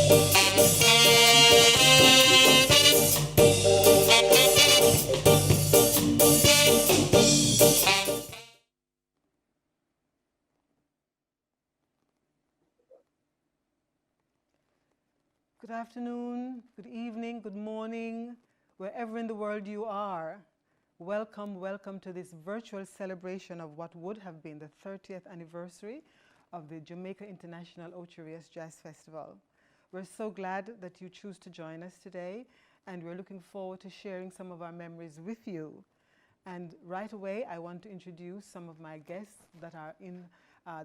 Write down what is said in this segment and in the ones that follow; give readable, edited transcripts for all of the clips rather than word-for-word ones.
Good afternoon, good evening, good morning, wherever in the world you are. Welcome, welcome to this virtual celebration of what would have been the 30th anniversary of the Jamaica International Ocho Rios Jazz Festival. We're so glad that you choose to join us today, and we're looking forward to sharing some of our memories with you. And right away, I want to introduce some of my guests that are in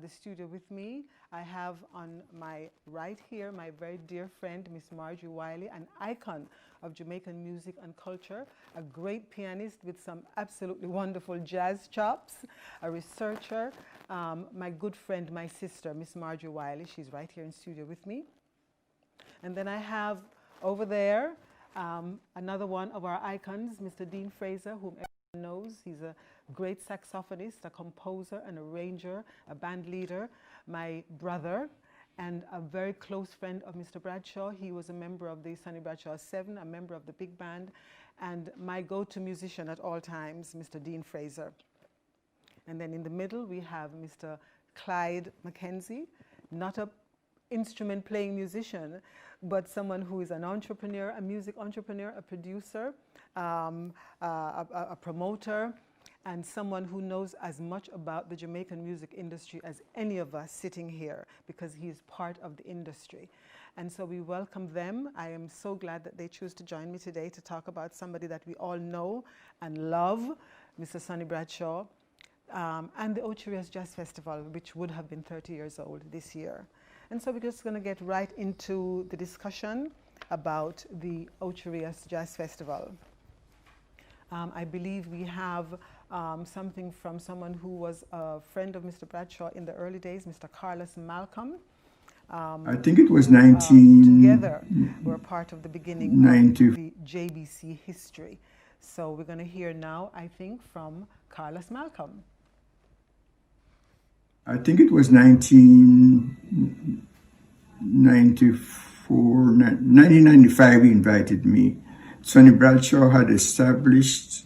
the studio with me. I have on my right here my very dear friend, Miss Marjorie Wiley, an icon of Jamaican music and culture, a great pianist with some absolutely wonderful jazz chops, a researcher, my good friend, my sister, Miss Marjorie Wiley. She's right here in studio with me. And then I have over there another one of our icons, Mr. Dean Fraser, whom everyone knows. He's a great saxophonist, a composer, an arranger, a band leader, my brother, and a very close friend of Mr. Bradshaw. He was a member of the Sonny Bradshaw 7, a member of the big band, and my go-to musician at all times, Mr. Dean Fraser. And then in the middle, we have Mr. Clyde Mackenzie, not an instrument-playing musician, but someone who is an entrepreneur, a music entrepreneur, a producer, a promoter, and someone who knows as much about the Jamaican music industry as any of us sitting here, because he is part of the industry. And so we welcome them. I am so glad that they choose to join me today to talk about somebody that we all know and love, Mr. Sonny Bradshaw, and the Ocho Rios Jazz Festival, which would have been 30 years old this year. And so we're just going to get right into the discussion about the Ocho Rios Jazz Festival. I believe we have something from someone who was a friend of Mr. Bradshaw in the early days, Mr. Carlos Malcolm. I think it was 19... together were part of the beginning of the JBC history. So we're going to hear now, I think, from Carlos Malcolm. I think it was 1995 he invited me. Sonny Bradshaw had established,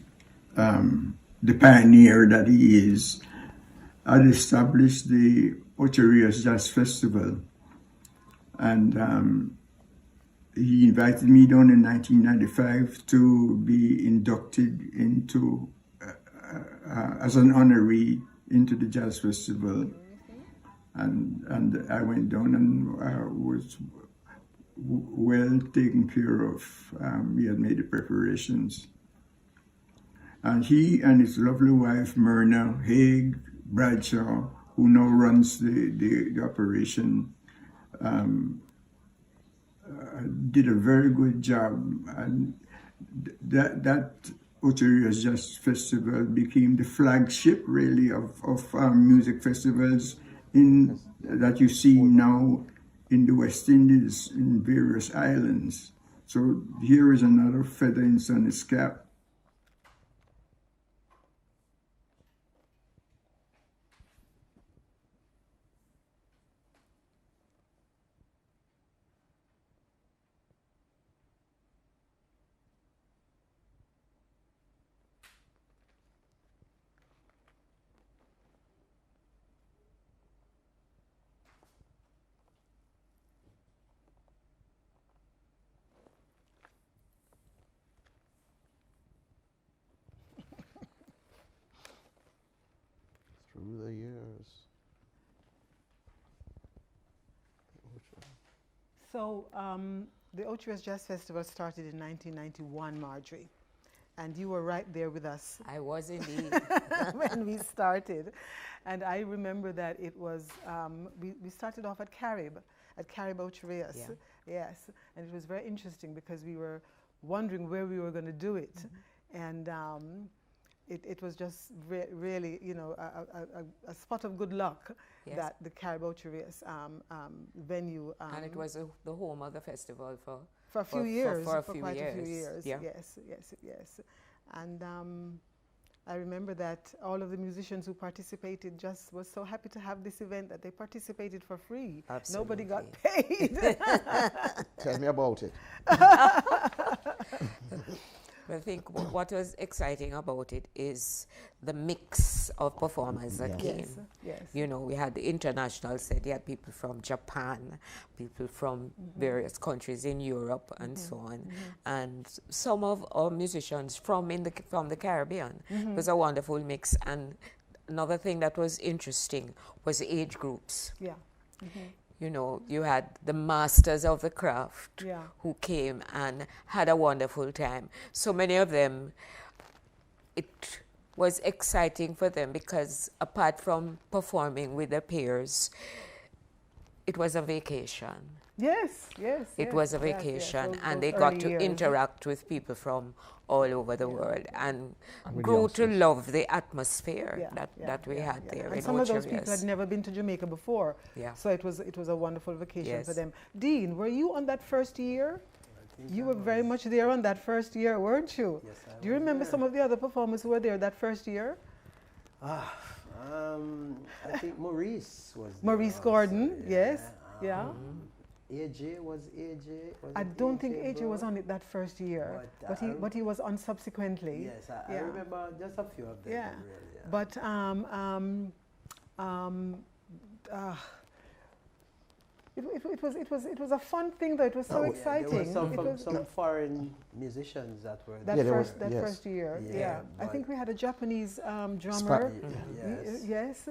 the pioneer that he is, had established the Ocho Rios Jazz Festival. And he invited me down in 1995 to be inducted into, as an honoree into the Jazz Festival. And I went down and was well taken care of. He had made the preparations. And he and his lovely wife, Myrna Haig Bradshaw, who now runs the operation, did a very good job. And that Ocho Rios Jazz Festival became the flagship, really, of music festivals that you see now in the West Indies, in various islands. So here is another feather in Sonny's cap. Through the years. So the Ocho Rios Jazz Festival started in 1991, Marjorie, and you were right there with us. I was indeed. When we started. And I remember that it was, we started off at Carib Ocho Rios. Yeah. Yes, and it was very interesting because we were wondering where we were going to do it. Mm-hmm. And it was just really, you know, a spot of good luck. Yes. That the Carib Ocho Rios venue. And it was the home of the festival for a few years. For quite a few years. Yeah. Yes. And I remember that all of the musicians who participated just was so happy to have this event that they participated for free. Absolutely. Nobody got paid. Tell me about it. I think what was exciting about it is the mix of performers that came. Yes, yes. You know, we had the international set. You had people from Japan, people from various countries in Europe, and so on, and some of our musicians from the Caribbean. It was a wonderful mix. And another thing that was interesting was the age groups. Yeah. You know, you had the masters of the craft who came and had a wonderful time. So many of them, it was exciting for them because apart from performing with their peers, it was a vacation. Yes, yes. It was a vacation, and they got to interact with people from all over the world and grew to love the atmosphere that we had there. And some of those people had never been to Jamaica before, so it was a wonderful vacation for them. Dean, were you on that first year? You were very much there on that first year, weren't you? Yes, I Do you remember some of the other performers who were there that first year? I think Maurice was there Maurice also, Gordon, yes, yeah. AJ was AJ. I don't think AJ was on it that first year, but he was on subsequently. Yes, I remember just a few of them. Yeah, really, but it was a fun thing though. It was so exciting. There were some foreign musicians that were that there. First year. Yeah, I think we had a Japanese drummer. Yes.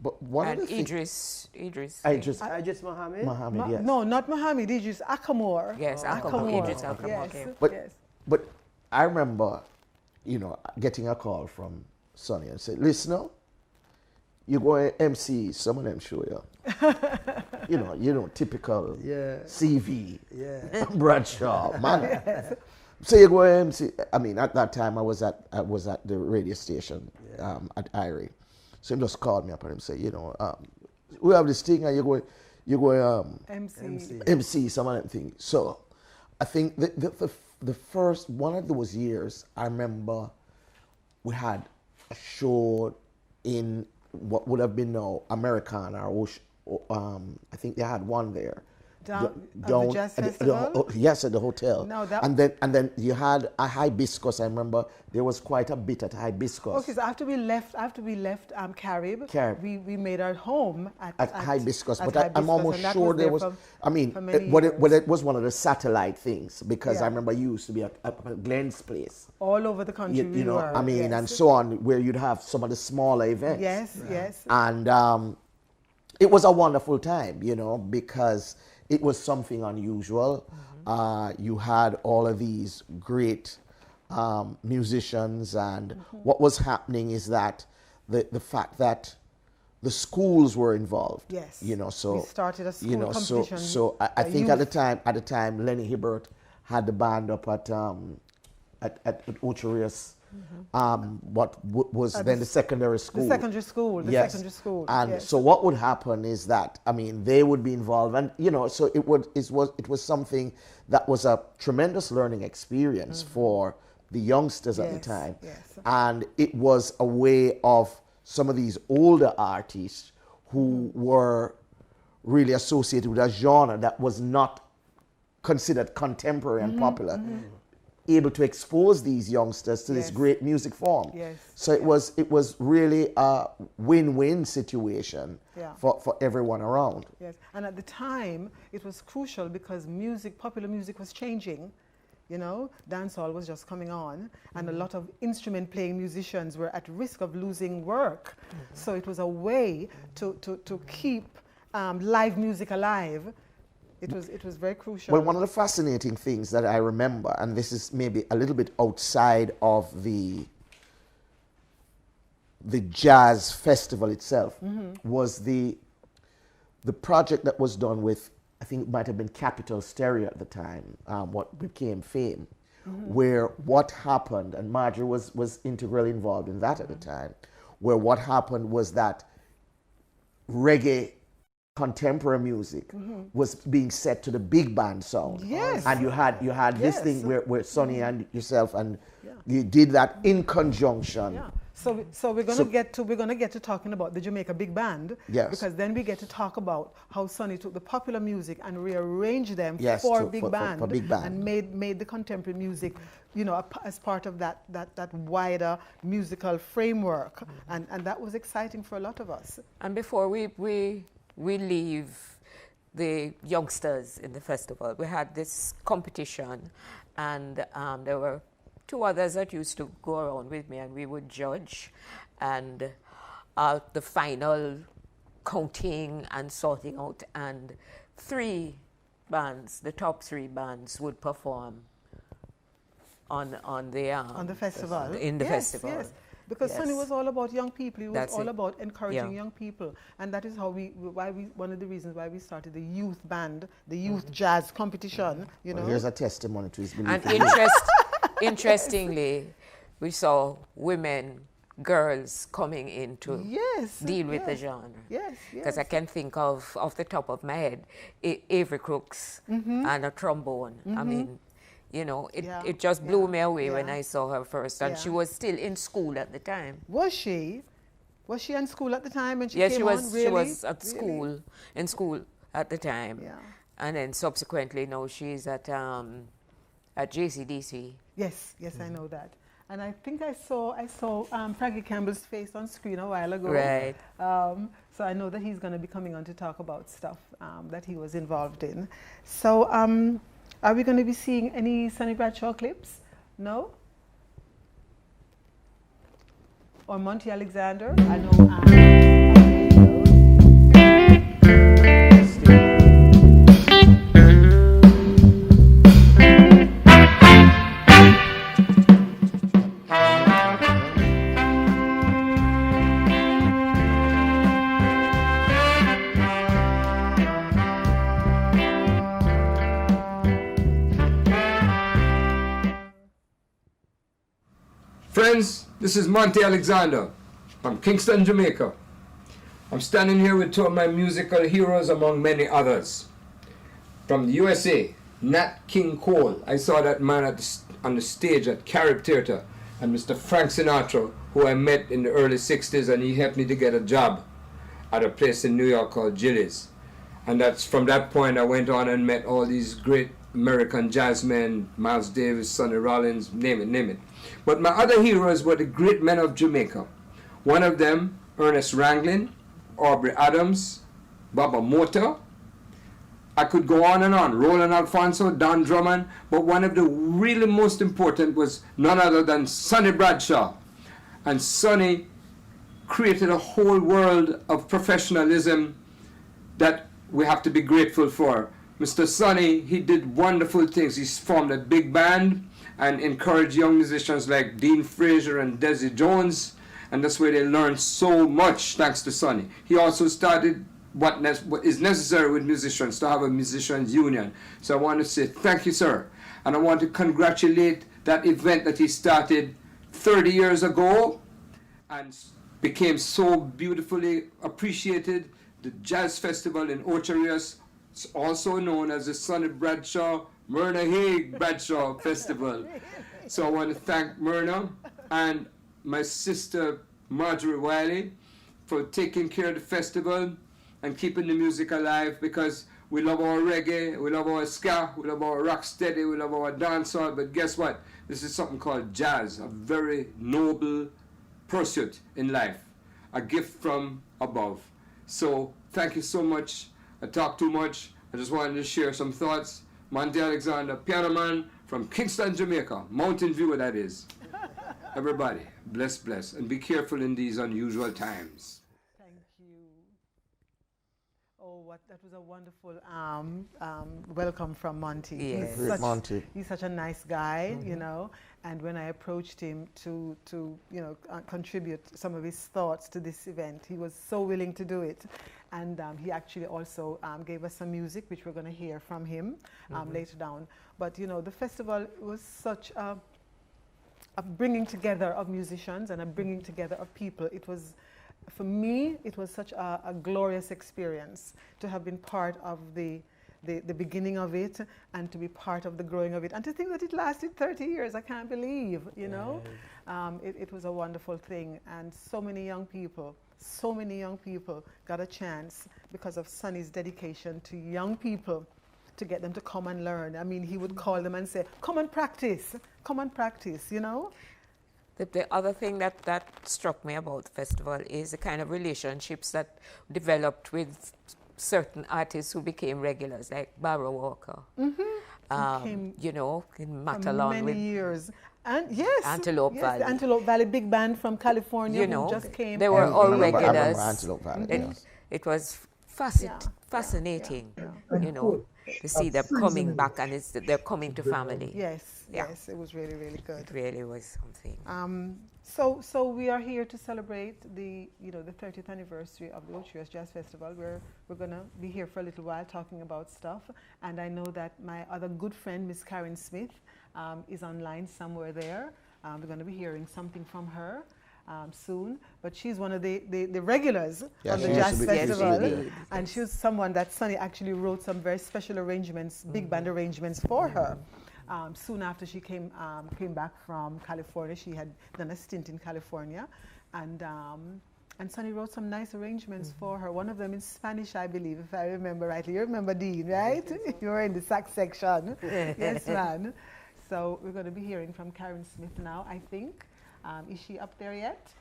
But one and of the Idris Mohammed? Mohammed, yes. No, not Mohammed, Idris Akamor. Yes, Akamor. Idris Akamor. Yes. But I remember, you know, getting a call from Sonny and said, listen, you go to MC some of them show you. you know, typical CV, Bradshaw, man. So you go to MC. I mean, at that time I was at the radio station at Irie. So he just called me up and him say, we have this thing and you go MC some of them things. So I think the first one of those years, I remember we had a show in what would have been now Americana or I think they had one there. Down at the Jazz Festival? Yes, at the hotel. No, and then you had a Hibiscus. I remember there was quite a bit at Hibiscus. Okay, so after we left Carib, we made our home at Hibiscus. But I'm almost sure there was. It was one of the satellite things because I remember you used to be at Glenn's place. All over the country, and so on, where you'd have some of the smaller events. Yes. And it was a wonderful time, because it was something unusual. You had all of these great musicians, and what was happening is that the fact that the schools were involved. Yes. So we started a school competition. So I think at the time Lenny Hibbert had the band up at Ocho Rios. What was then the secondary school. The secondary school. And so what would happen is that, they would be involved, and so it was something that was a tremendous learning experience for the youngsters at the time. Yes. And it was a way of some of these older artists who were really associated with a genre that was not considered contemporary and popular. Able to expose these youngsters to this great music form. So it was really a win-win situation for everyone around. Yes, and at the time it was crucial because popular music was changing. Dancehall was just coming on, and a lot of instrument-playing musicians were at risk of losing work. So it was a way to keep live music alive. It was very crucial. Well, one of the fascinating things that I remember, and this is maybe a little bit outside of the jazz festival itself, was the project that was done with, I think it might have been Capitol Stereo at the time, what became Fame, where what happened, and Marjorie was integrally involved in that at the time, where what happened was that reggae contemporary music was being set to the big band sound. Yes. And you had this thing where Sonny and yourself and you did that in conjunction So we're going to get to talking about the Jamaica Big Band. Yes. Because then we get to talk about how Sonny took the popular music and rearranged them for big band and made the contemporary music, you know, as part of that wider musical framework, and that was exciting for a lot of us. And before we leave the youngsters in the festival, we had this competition, and there were two others that used to go around with me, and we would judge, and the final counting and sorting out, and three bands, the top three bands, would perform on the festival. In the festival. Yes. Because Sonny was all about young people. He was all about encouraging young people, and that is how one of the reasons why we started the youth band, the youth jazz competition. You know, here's a testimony to his belief. And interestingly, we saw women, girls coming in to deal with the genre. Yes. Because I can think of off the top of my head, Avery Crooks and a trombone. I mean, you know, it just blew me away when I saw her first. And she was still in school at the time. Was she? Was she in school at the time when she came on? Really? She was at school, in school at the time. Yeah. And then subsequently, now she's at JCDC. Yes, I know that. And I think I saw Frankie Campbell's face on screen a while ago. Right. So I know that he's going to be coming on to talk about stuff that he was involved in. So are we going to be seeing any Sonny Bradshaw clips? No? Or Monty Alexander? I know. Friends, this is Monty Alexander from Kingston, Jamaica. I'm standing here with two of my musical heroes among many others. From the USA, Nat King Cole. I saw that man on the stage at Carib Theatre, and Mr. Frank Sinatra, who I met in the early 60s, and he helped me to get a job at a place in New York called Gillies. And that's from that point I went on and met all these great American jazzmen, Miles Davis, Sonny Rollins, name it. But my other heroes were the great men of Jamaica. One of them, Ernest Ranglin, Aubrey Adams, Baba Mota. I could go on and on, Roland Alfonso, Don Drummond, but one of the really most important was none other than Sonny Bradshaw. And Sonny created a whole world of professionalism that we have to be grateful for. Mr. Sonny, he did wonderful things. He formed a big band and encouraged young musicians like Dean Fraser and Desi Jones, and that's where they learned so much thanks to Sonny. He also started what is necessary with musicians, to have a musicians union. So I want to say thank you, sir. And I want to congratulate that event that he started 30 years ago and became so beautifully appreciated. The Jazz Festival in Ocho, Rios, it's also known as the Sonny Bradshaw Myrna Haig Bradshaw Festival. So I want to thank Myrna and my sister Marjorie Wiley for taking care of the festival and keeping the music alive, because we love our reggae, we love our ska, we love our rocksteady, we love our dancehall, but guess what? This is something called jazz, a very noble pursuit in life, a gift from above. So thank you so much. I talk too much. I just wanted to share some thoughts. Monty Alexander, piano man from Kingston, Jamaica. Mountain View, that is. Everybody, bless, and be careful in these unusual times. Thank you. Oh, that was a wonderful welcome from Monty. Yes. He's such a nice guy, you know. And when I approached him to contribute some of his thoughts to this event, he was so willing to do it. And he actually also gave us some music, which we're going to hear from him later down. But, you know, the festival was such a bringing together of musicians and a bringing together of people. It was, for me, it was such a glorious experience to have been part of the the beginning of it and to be part of the growing of it. And to think that it lasted 30 years, I can't believe, you know. It was a wonderful thing. And so many young people got a chance because of Sonny's dedication to young people to get them to come and learn. I mean, he would call them and say, come and practice, you know. The other thing that struck me about the festival is the kind of relationships that developed with certain artists who became regulars, like Barbara Walker. You know, in Matalon. For many years. And yes, Antelope Valley. The Antelope Valley Big Band from California, you know, who just came. They were all regulars. I remember Antelope Valley. It was fascinating, you know, to see them coming back, and they're coming to family. Yes, it was really, really good. It really was something. So we are here to celebrate the 30th anniversary of the Ocho Jazz Festival. We're gonna be here for a little while talking about stuff, and I know that my other good friend, Miss Karen Smith, is online somewhere there. We're going to be hearing something from her soon, but she's one of the regulars of the Jazz Festival, and she was someone that Sonny actually wrote some very special arrangements, big band arrangements for her. Soon after she came back from California, she had done a stint in California, and Sonny wrote some nice arrangements for her. One of them in Spanish, I believe, if I remember rightly. You remember Dean, right? You were in the sax section. Yes, man. So we're going to be hearing from Karen Smith now, I think. Is she up there yet?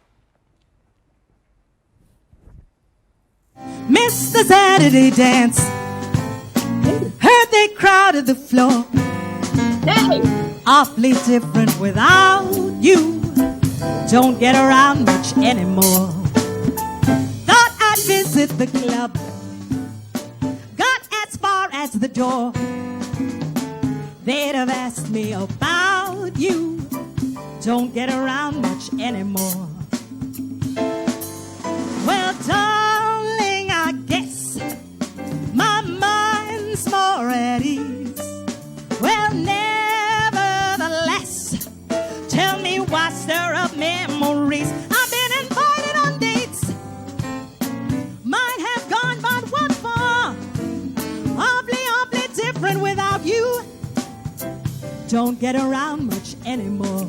Missed the Saturday dance. Heard they crowded the floor. Hey! Awfully different without you. Don't get around much anymore. Thought I'd visit the club. Got as far as the door. They'd have asked me about you. Don't get around much anymore. Well, darling, I guess my mind's more at ease. Well, nevertheless, tell me why stir up memories. I've been invited on dates. Mine have gone but one far. Awfully different without you. Don't get around much anymore.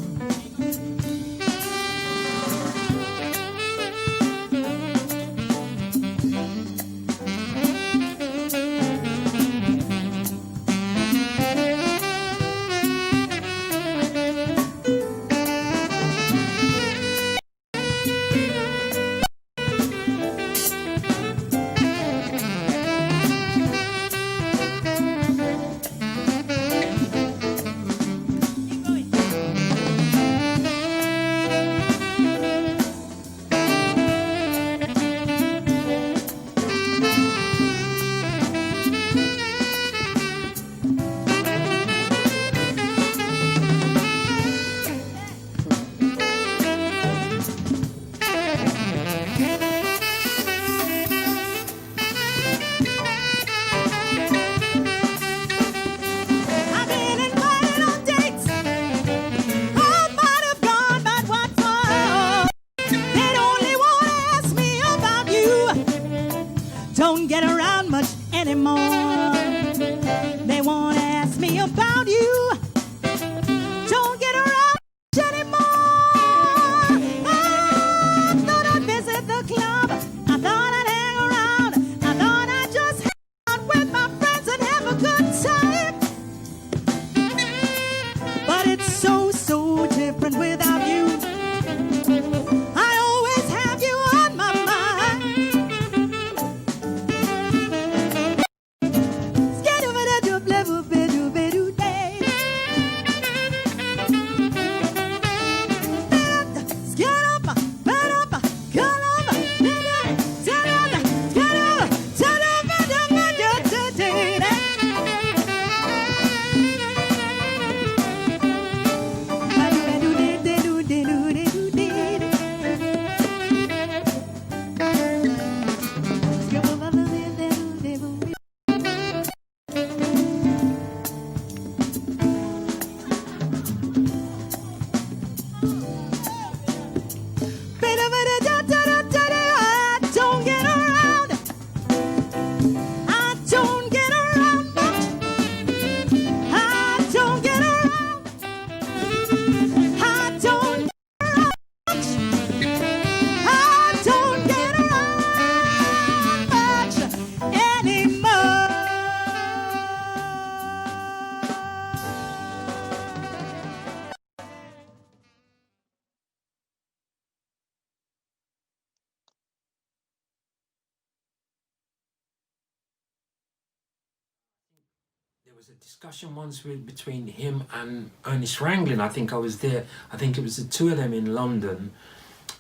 was a discussion once between him and Ernest Ranglin. I think I was there. I think it was the two of them in London.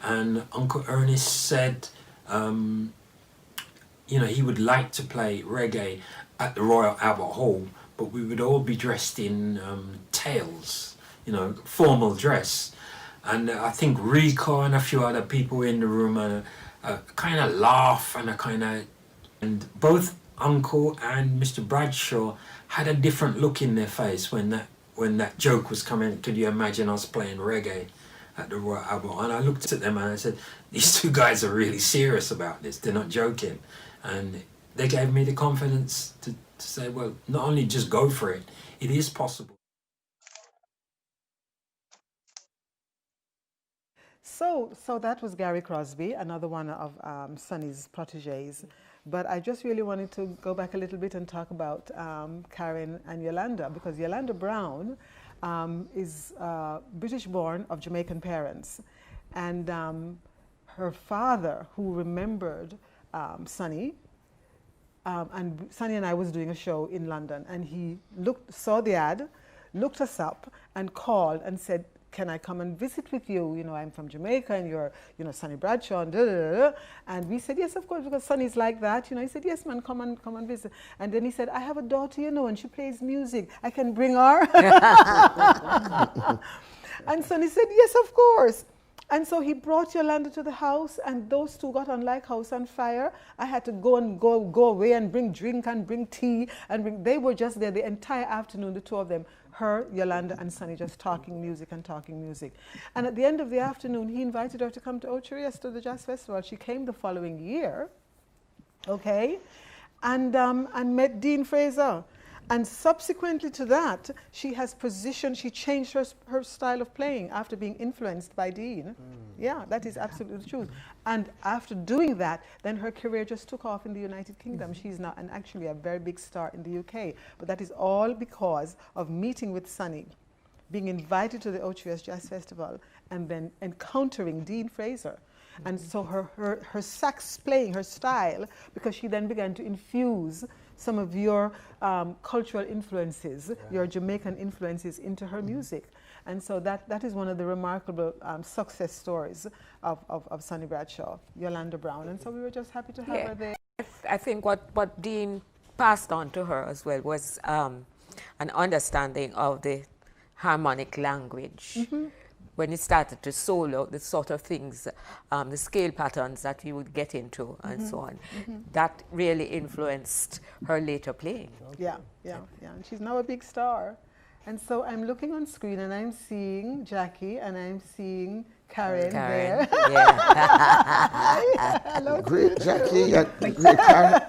And Uncle Ernest said, he would like to play reggae at the Royal Albert Hall, but we would all be dressed in tails, formal dress. And I think Rico and a few other people in the room kind of laugh and both Uncle and Mr. Bradshaw had a different look in their face when that joke was coming. Could you imagine us playing reggae at the Royal Albert? And I looked at them and I said, these two guys are really serious about this. They're not joking. And they gave me the confidence to say, well, not only just go for it, it is possible. So that was Gary Crosby, another one of Sonny's proteges. But I just really wanted to go back a little bit and talk about Karen and Yolanda, because Yolanda Brown is British-born of Jamaican parents. And her father, who remembered Sonny, and Sonny and I was doing a show in London, and he saw the ad, looked us up, and called and said, can I come and visit with you? I'm from Jamaica and you're, Sonny Bradshaw and da, da, da, da. And we said, yes, of course, because Sonny's like that. He said, yes, man, come and visit. And then he said, I have a daughter, and she plays music. I can bring her. And Sonny said, yes, of course. And so he brought Yolanda to the house, and those two got on like house on fire. I had to go away and bring drink and bring tea. They were just there the entire afternoon, the two of them, her, Yolanda, and Sonny, just talking music. And at the end of the afternoon, he invited her to come to Ocho Rios to the Jazz Festival. She came the following year, okay, and met Dean Fraser. And subsequently to that, she changed her style of playing after being influenced by Dean. Yeah, that is absolutely the truth. And after doing that, then her career just took off in the United Kingdom. She's now actually a very big star in the UK. But that is all because of meeting with Sonny, being invited to the Ocho Rios Jazz Festival, and then encountering Dean Fraser. And so her sax playing, her style, because she then began to infuse some of your cultural influences, your Jamaican influences into her music. And so that is one of the remarkable success stories of Sonny Bradshaw, Yolanda Brown. And so we were just happy to have her there. I think what Dean passed on to her as well was an understanding of the harmonic language. When he started to solo, the sort of things, the scale patterns that he would get into and so on, that really influenced her later playing. Yeah. And she's now a big star. And so I'm looking on screen and I'm seeing Jackie and I'm seeing Karen there. Yeah. Hello. Great Jackie, great Karen.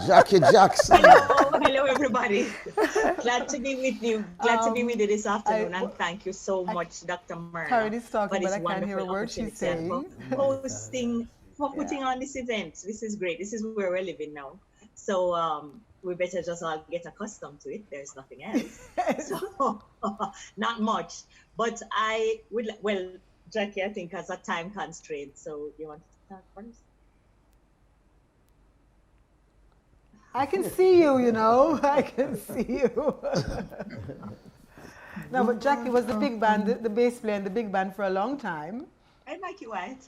Jackie Jackson. Hello everybody. Glad to be with you. Glad to be with you this afternoon, and thank you so much, Dr. Myrna. Karen is talking, but I can't hear a word she's saying. For putting on this event. This is great. This is where we're living now. So we better just all get accustomed to it. There's nothing else. So not much. But I would, well, Jackie, I think has a time constraint. So you want to start first? I can see you, I can see you. No, but Jackie was the big band, the bass player in the big band for a long time. I like you, White.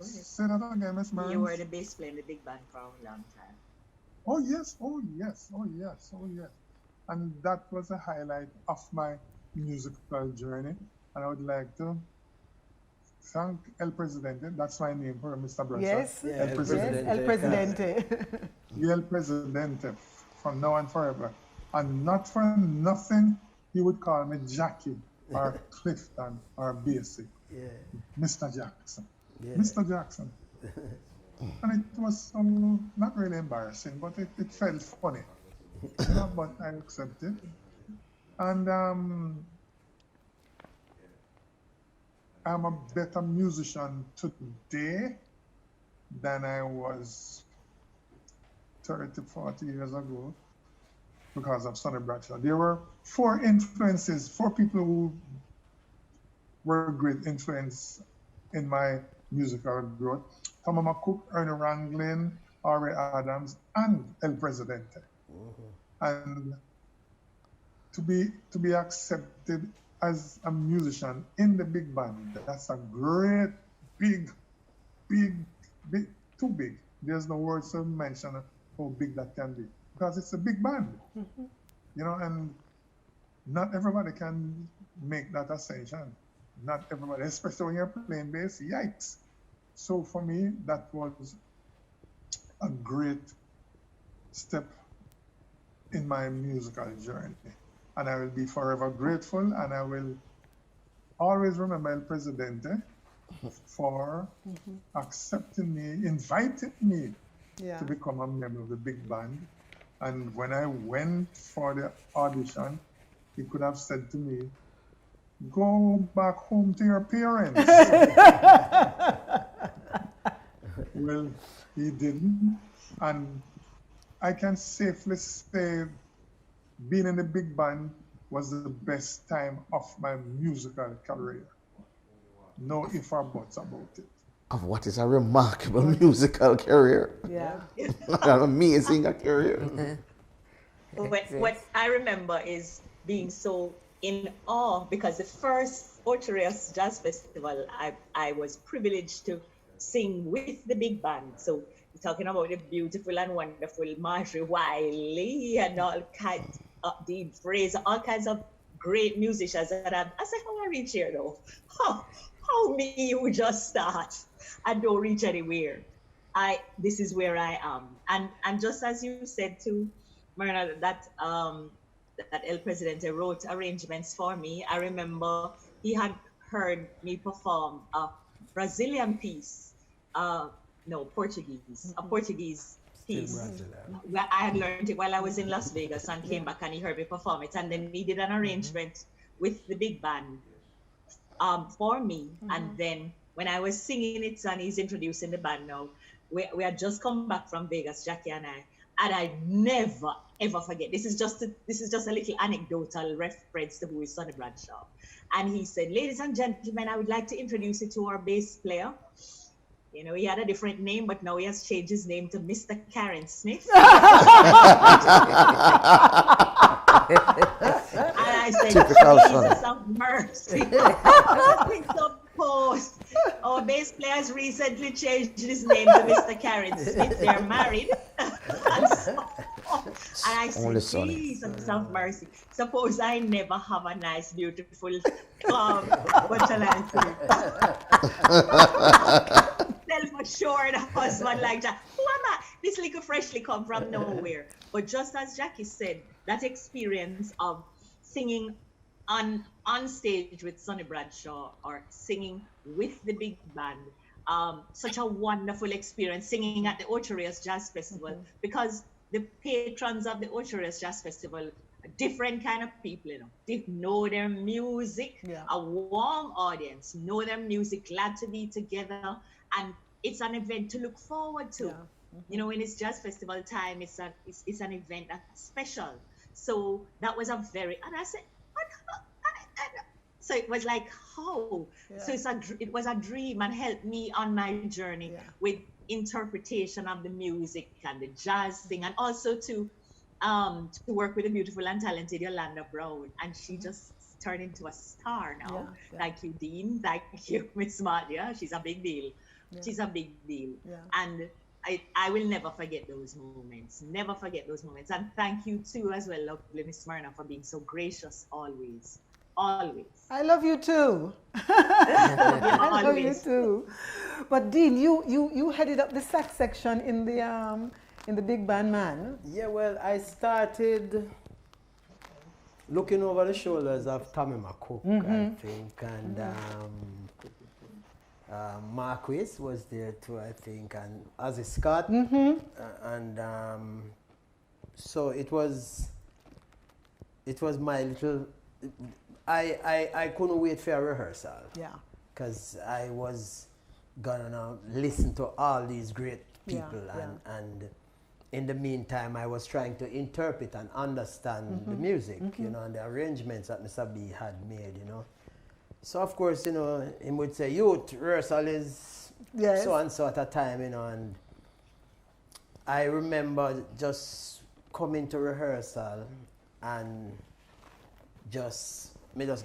Say that again, Miss Burns. You were the bass player in the big band for a long time. Oh yes. And that was a highlight of my musical journey. And I would like to thank El Presidente. That's my name for Mr. Bradshaw. Yes, El Presidente. El Presidente, from now and forever. And not for nothing, he would call me Jackie or Clifton or Basic. Mr. Jackson. Mr. Jackson. And it was not really embarrassing, but it felt funny. But I accepted. And I'm a better musician today than I was 30, 40 years ago because of Sonny Bradshaw. There were four people who were a great influence in my musical growth. Thomas McCook, Ernie Ranglin, R.A. Adams, and El Presidente. And to be accepted as a musician in the big band, that's a great, big, too big. There's no words to mention how big that can be, because it's a big band, you know, and not everybody can make that ascension. Not everybody, especially when you're playing bass, yikes. So for me, that was a great step in my musical journey. And I will be forever grateful, and I will always remember El Presidente for accepting me, inviting me to become a member of the big band. And when I went for the audition, he could have said to me, "Go back home to your parents." Well, he didn't. And I can safely say being in the big band was the best time of my musical career. No ifs or buts about it. Of what is a remarkable musical career. Yeah. An amazing career. What I remember is being so in awe, because the first Ocho Jazz Festival, I was privileged to sing with the big band. So we're talking about the beautiful and wonderful Marjorie Wiley and all kinds of Dean Fraser, all kinds of great musicians that I said, how I reach here though? How me who just start and don't reach anywhere? This is where I am. And just as you said to Myrna, that El Presidente wrote arrangements for me. I remember he had heard me perform a Brazilian piece, Portuguese, a Portuguese piece. I had learned it while I was in Las Vegas and came back, and he heard me perform it. And then he did an arrangement with the big band for me. And then when I was singing it, and he's introducing the band now, we had just come back from Vegas, Jackie and I never ever forget. This is just a little anecdotal reference to who is Sonny Bradshaw. And he said, "Ladies and gentlemen, I would like to introduce you to our bass player." You know, he had a different name, but now he has changed his name to Mr. Karen Smith. And I said, "Jesus of mercy." Suppose our bass player has recently changed his name to Mr. Karen Smith. They're married. And I said, "Jesus of mercy. Suppose I never have a nice, beautiful, what shall I say? Self-assured husband like that. Who am I? This little freshly come from nowhere." But just as Jackie said, that experience of singing on stage with Sonny Bradshaw or singing with the big band, such a wonderful experience singing at the Ocho Jazz Festival, because the patrons of the Ocho Jazz Festival are different kind of people, you know. They know their music, a warm audience, know their music, glad to be together, and it's an event to look forward to. You know, when it's Jazz Festival time, it's an event that's special. So that was and I said, so it was like, how? So it was a dream, and helped me on my journey with interpretation of the music and the jazz thing, and also to work with the beautiful and talented Yolanda Brown, and she just turned into a star now. Thank you, Dean. Thank you, Miss Mardia. She's a big deal. She's a big deal. And I will never forget those moments. Never forget those moments. And thank you too as well, lovely Miss Myrna, for being so gracious always. Always. I love you too. I love you too. But Dean, you headed up the sax section in the big band, man. Yeah, well, I started looking over the shoulders of Tommy McCook, I think, and Marquis was there too, I think, and Ozzy Scott, and so it was my little. I couldn't wait for a rehearsal. Yeah. Because I was gonna listen to all these great people, and in the meantime I was trying to interpret and understand the music, you know, and the arrangements that Mr. B had made, you know. So of course, you know, he would say, "Youth rehearsal is so and so at a time," you know, and I remember just coming to rehearsal and just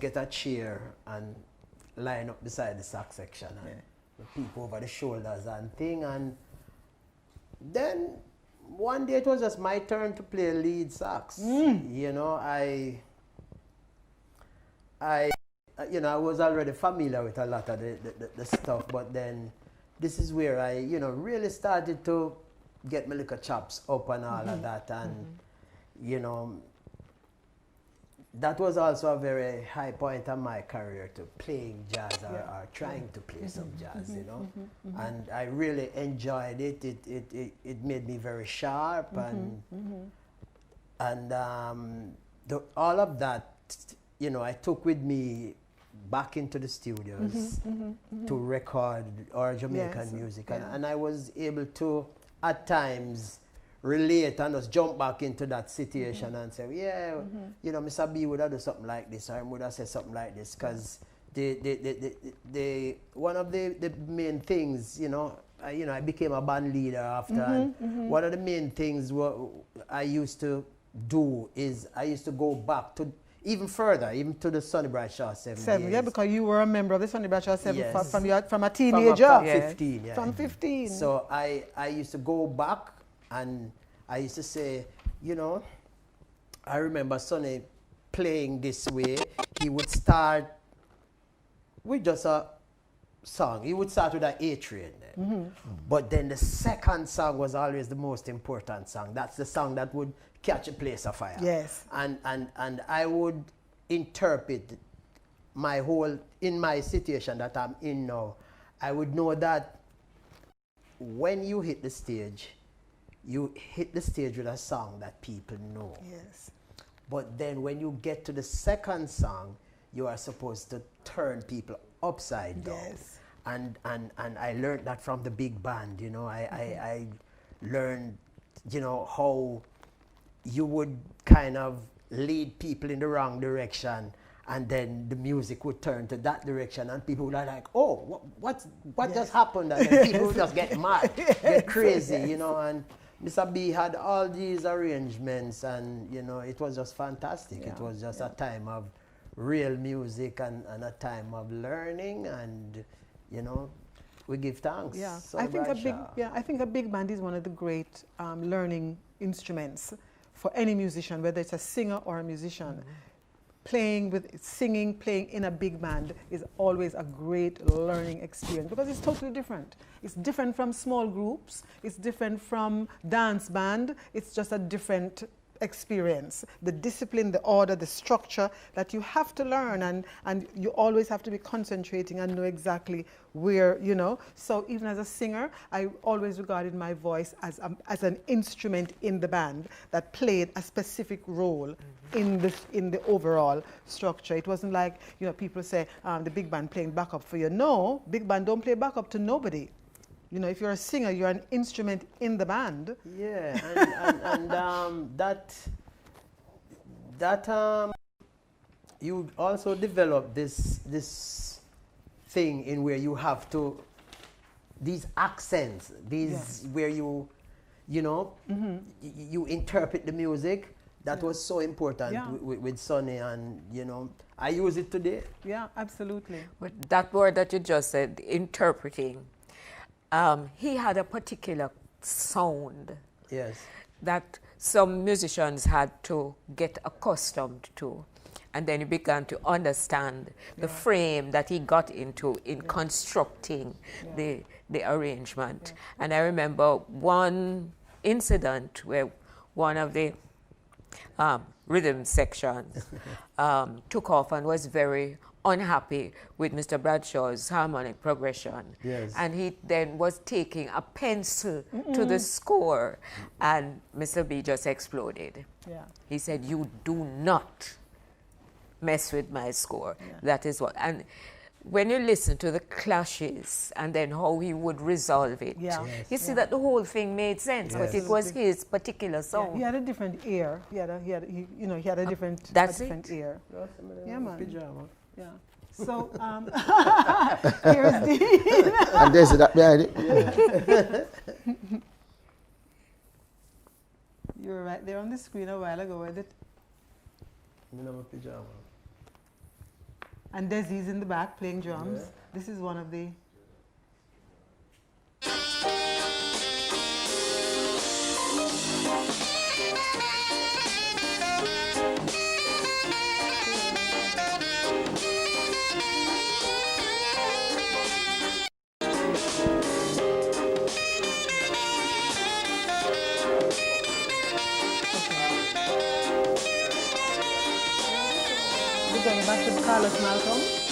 get a chair and line up beside the sax section and peep over the shoulders and thing. And then one day it was just my turn to play lead sax. You know, I was already familiar with a lot of the stuff, but then this is where I, really started to get my little chops up and all of that. And, that was also a very high point in my career, to playing jazz or trying to play some jazz, And I really enjoyed it. It made me very sharp, and all of that, I took with me back into the studios to record our Jamaican music. And I was able to, at times, relate and just jump back into that situation and say, Mr. B would have done something like this, or I would have said something like this, because one of the main things, I became a band leader after, and one of the main things what I used to do is I used to go back to even further, even to the Sonny Bradshaw 7 years. Because you were a member of the Sonny Bradshaw 7 from a teenager. From 15, From 15. So I used to go back, and I used to say, I remember Sonny playing this way. He would start with just a song. He would start with an A train then. But then the second song was always the most important song. That's the song that would catch a place of fire. Yes. And I would interpret in my situation that I'm in now, I would know that when you hit the stage with a song that people know. Yes. But then when you get to the second song, you are supposed to turn people upside down. Yes. And I learned that from the big band, I learned, how you would kind of lead people in the wrong direction, and then the music would turn to that direction, and people would be like, oh, what just happened? And then people would just get mad, get crazy, and Mr. B had all these arrangements, and, it was just fantastic. It was just a time of real music and a time of learning, and, we give thanks. Yeah, So I think a big band is one of the great learning instruments for any musician, whether it's a singer or a musician. Playing in a big band is always a great learning experience, because it's totally different. It's different from small groups. It's different from dance band. It's just a different experience. The discipline, the order, the structure that you have to learn, and you always have to be concentrating and know exactly where, So even as a singer, I always regarded my voice as an instrument in the band that played a specific role in the overall structure. It wasn't like, people say the big band playing backup for you. No, big band don't play backup to nobody. If you're a singer, you're an instrument in the band. Yeah, and you also develop this thing in where you have to, these accents, where you interpret the music. That was so important with Sonny, and I use it today. Yeah, absolutely. But that word that you just said, interpreting, he had a particular sound that some musicians had to get accustomed to. And then he began to understand the frame that he got into in constructing the arrangement. And I remember one incident where one of the rhythm sections took off and was very unhappy with Mr. Bradshaw's harmonic progression. Yes. And he then was taking a pencil to the score, and Mr. B just exploded. Yeah. He said, "You do not mess with my score." Yeah. That is what. And when you listen to the clashes and then how he would resolve it, you see that the whole thing made sense, but it was his particular sound. He had a different ear. He had a different ear. Yeah, man. Pajama. Yeah. So here's Dean. And there's that behind it. You were right there on the screen a while ago, wasn't it? I'm in my pajama. And Desi's in the back playing drums. Yeah. This is one of the... We're going back to Carlos Malcolm.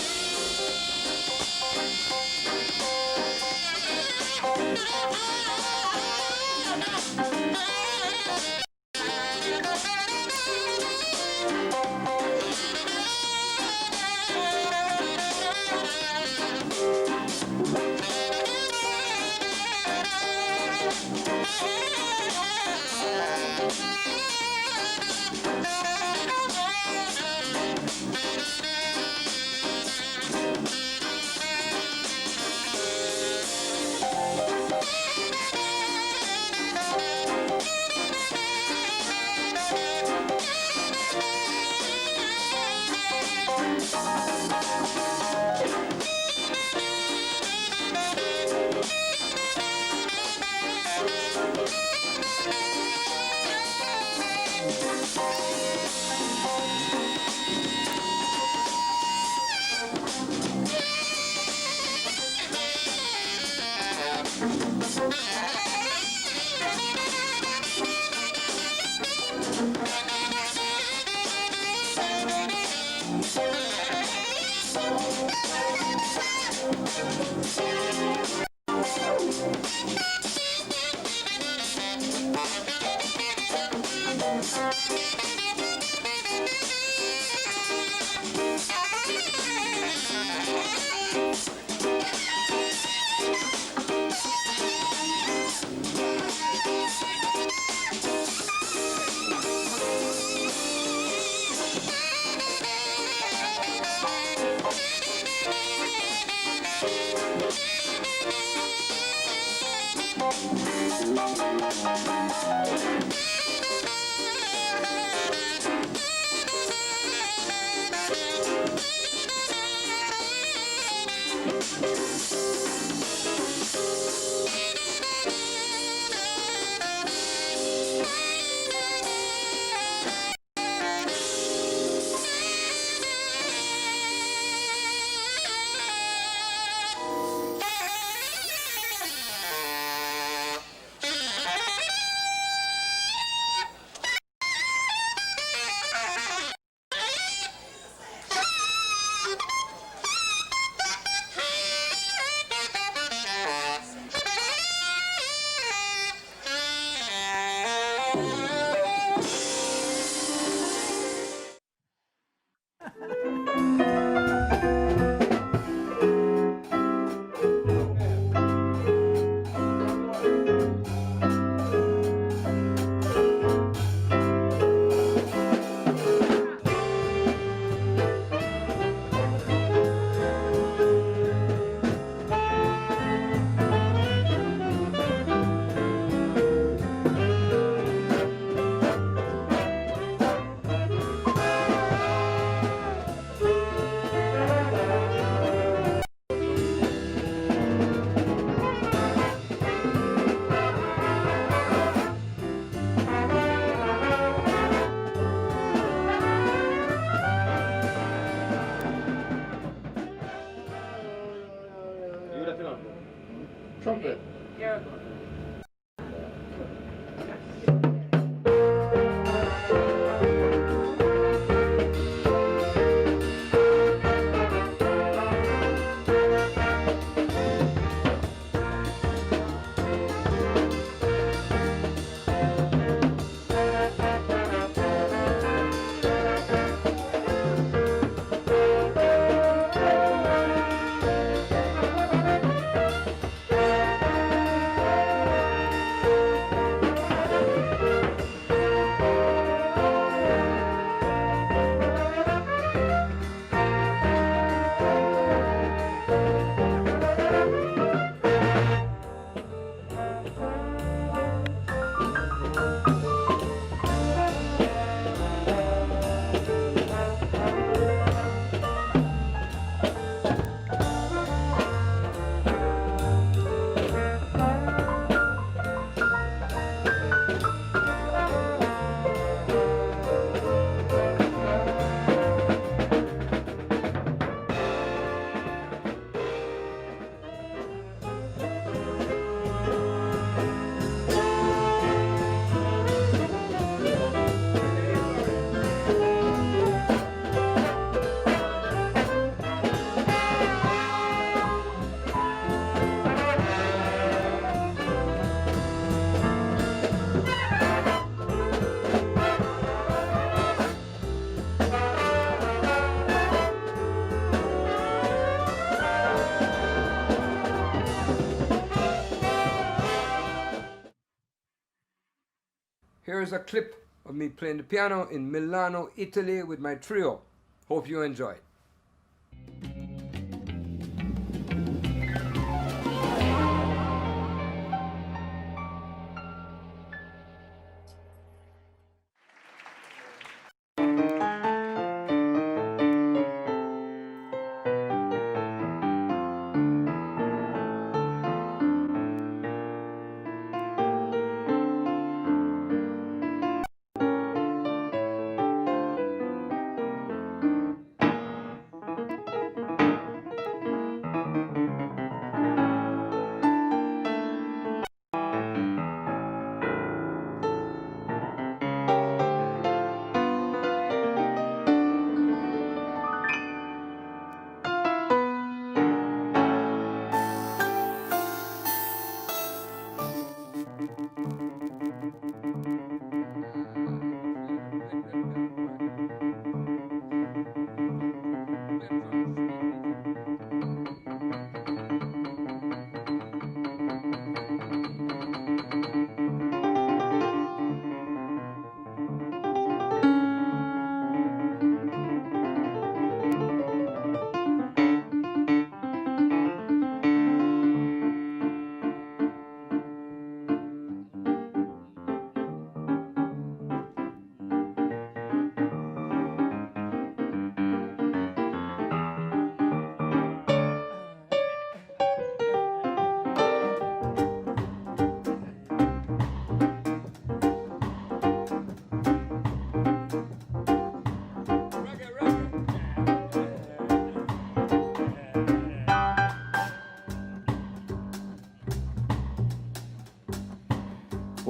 here is a clip of me playing the piano in Milano, Italy with my trio. Hope you enjoy it.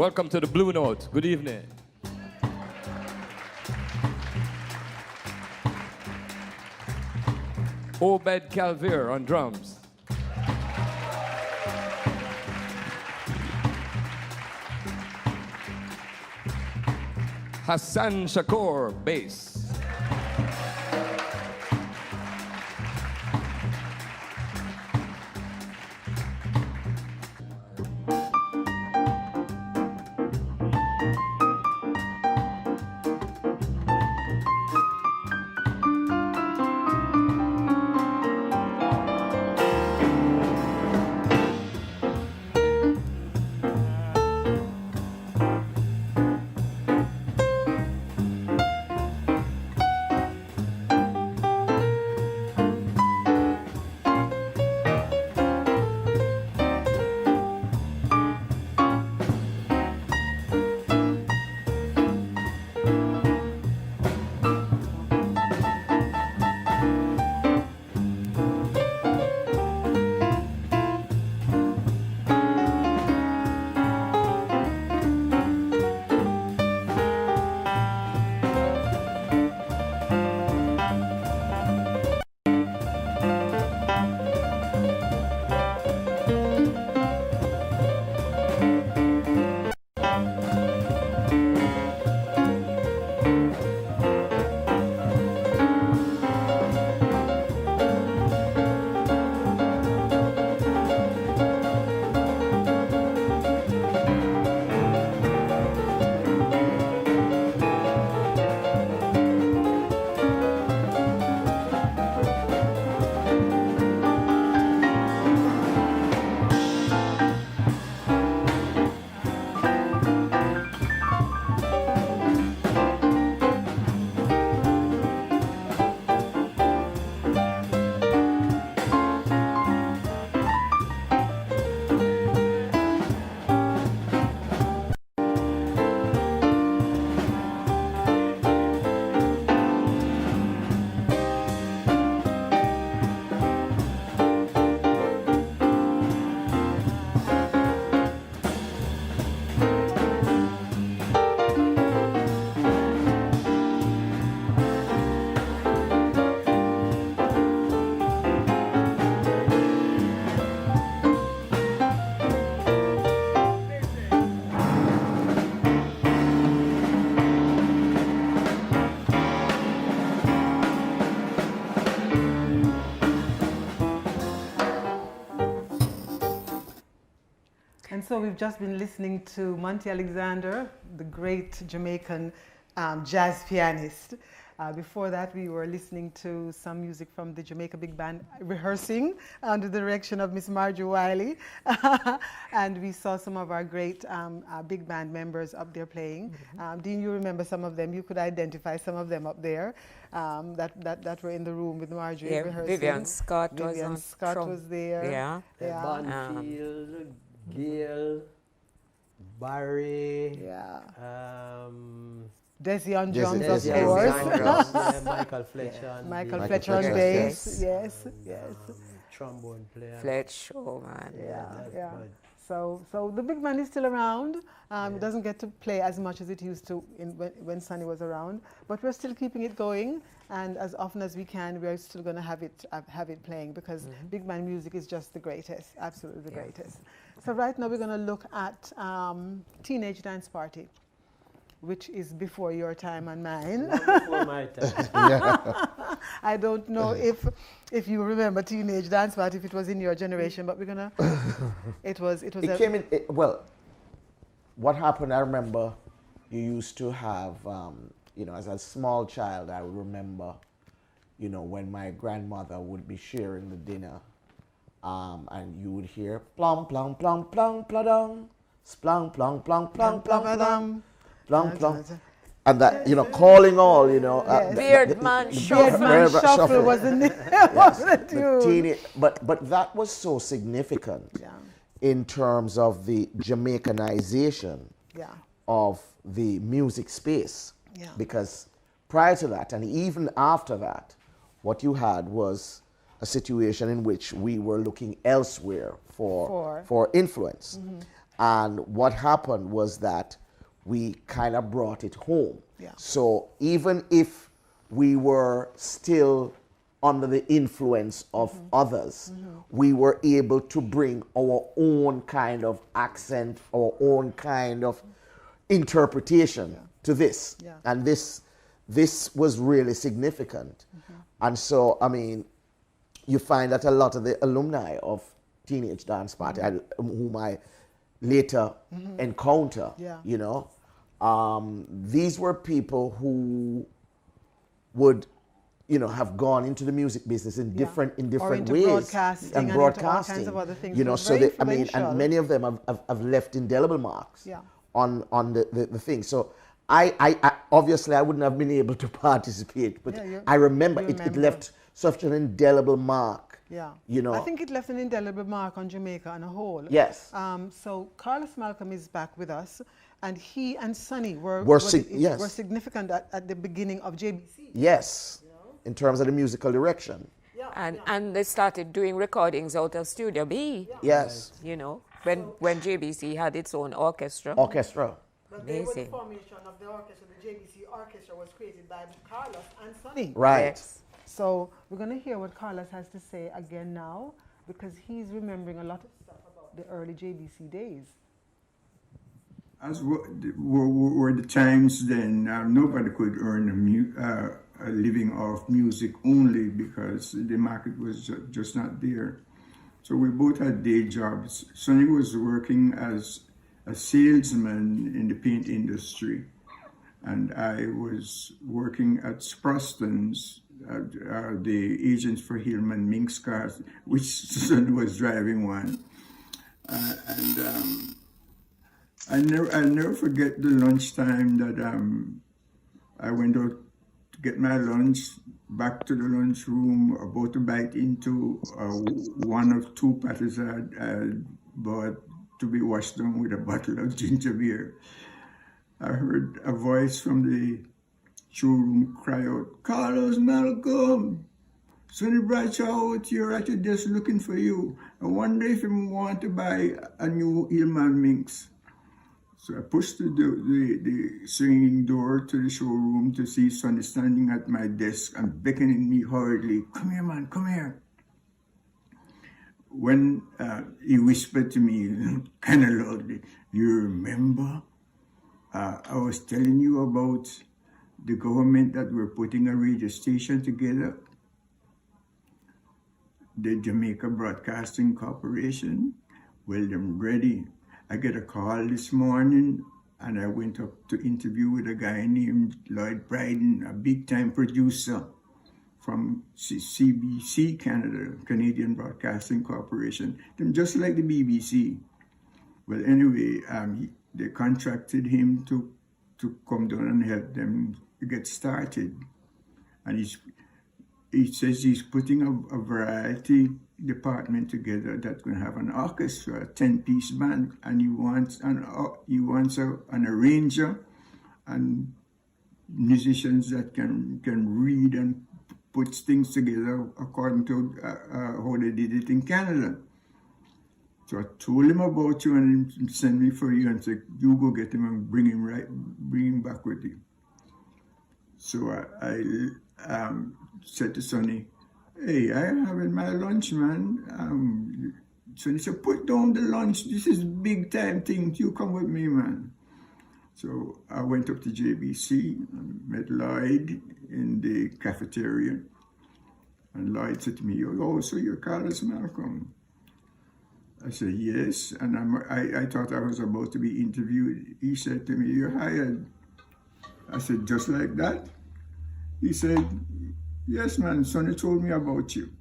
Welcome to the Blue Note. Good evening. Obed Calvier on drums. Hassan Shakur, bass. So we've just been listening to Monty Alexander, the great Jamaican jazz pianist. Before that, we were listening to some music from the Jamaica Big Band rehearsing under the direction of Miss Marjorie Wiley. And we saw some of our great big band members up there playing. Dean, you remember some of them. You could identify some of them up there that were in the room with Marjorie rehearsing. Vivian Scott was there. Yeah. Banfield, Gail, Barry. Yeah. Desi on drums, of Desi course. on drums, yeah, Michael Fletcher. Michael Fletcher on bass. Yes. Trombone player. Fletch, oh man. Yeah. So the big band is still around. It doesn't get to play as much as it used to when Sonny was around, but we're still keeping it going. And as often as we can, we're still going to have it playing because big band music is just the greatest, absolutely the greatest. So right now we're going to look at Teenage Dance Party, which is before your time and mine. Not before my time. I don't know if you remember Teenage Dance Party, if it was in your generation, but we're gonna. It came in. Well, what happened? I remember you used to have, as a small child, I would remember, when my grandmother would be sharing the dinner, and you would hear plum plum plum plum pladong, splong plong plong plong plong plong. Plong, plong. And that, calling all, Beardman Shuffle was the tune. But that was so significant in terms of the Jamaicanization of the music space. Yeah. Because prior to that, and even after that, what you had was a situation in which we were looking elsewhere for influence. And what happened was that we kind of brought it home. Yeah. So even if we were still under the influence of others, we were able to bring our own kind of accent, our own kind of interpretation to this. Yeah. And this was really significant. And so, you find that a lot of the alumni of Teenage Dance Party, whom I later encounter, these were people who would, have gone into the music business in different ways, broadcasting and all kinds of other things. So and many of them have left indelible marks on the thing. So I obviously I wouldn't have been able to participate, but I remember it left such an indelible mark. Yeah. I think it left an indelible mark on Jamaica on a whole. Yes. So Carlos Malcolm is back with us, and he and Sonny were significant at the beginning of JBC. Yes. In terms of the musical direction. Yeah. And they started doing recordings out of Studio B. Yeah. Yes. When JBC had its own orchestra. But amazing. the formation of the orchestra, the JBC orchestra, was created by Carlos and Sonny. Right. Yes. So we're going to hear what Carlos has to say again now, because he's remembering a lot of stuff about the early JBC days. As were the times then, nobody could earn a living off music only because the market was just not there. So we both had day jobs. Sonny was working as a salesman in the paint industry, and I was working at Sproston's, the agents for Hillman Minx cars, which Sonny was driving one. I'll never forget the lunchtime that I went out to get my lunch, back to the lunchroom, about to bite into one of two patties I bought to be washed down with a bottle of ginger beer. I heard a voice from the showroom cry out, "Carlos Malcolm, Sonny Bradshaw out here at your desk looking for you. I wonder if you want to buy a new Hillman Minx." So I pushed the swinging door to the showroom to see Sonny standing at my desk and beckoning me hurriedly, "Come here, man, come here." When he whispered to me, kind of loudly, "You remember? I was telling you about the government that we're putting a radio station together, the Jamaica Broadcasting Corporation. Well, I'm ready. I get a call this morning, and I went up to interview with a guy named Lloyd Bryden, a big-time producer from CBC Canada, Canadian Broadcasting Corporation. Them just like the BBC. Well, anyway, they contracted him to come down and help them get started. And he says he's putting a variety department together that's going to have an orchestra, a 10-piece band, and he wants an arranger and musicians that can read and put things together according to how they did it in Canada. So I told him about you and he sent me for you and said, you go get him and bring him back with you. So I said to Sonny, hey, I'm having my lunch, man. Sonny said, put down the lunch. This is big time thing. You come with me, man. So I went up to JBC and met Lloyd in the cafeteria. And Lloyd said to me, oh, so you're Carlos Malcolm? I said, yes. And I thought I was about to be interviewed. He said to me, you're hired. I said, just like that? He said, yes, man, Sonny told me about you.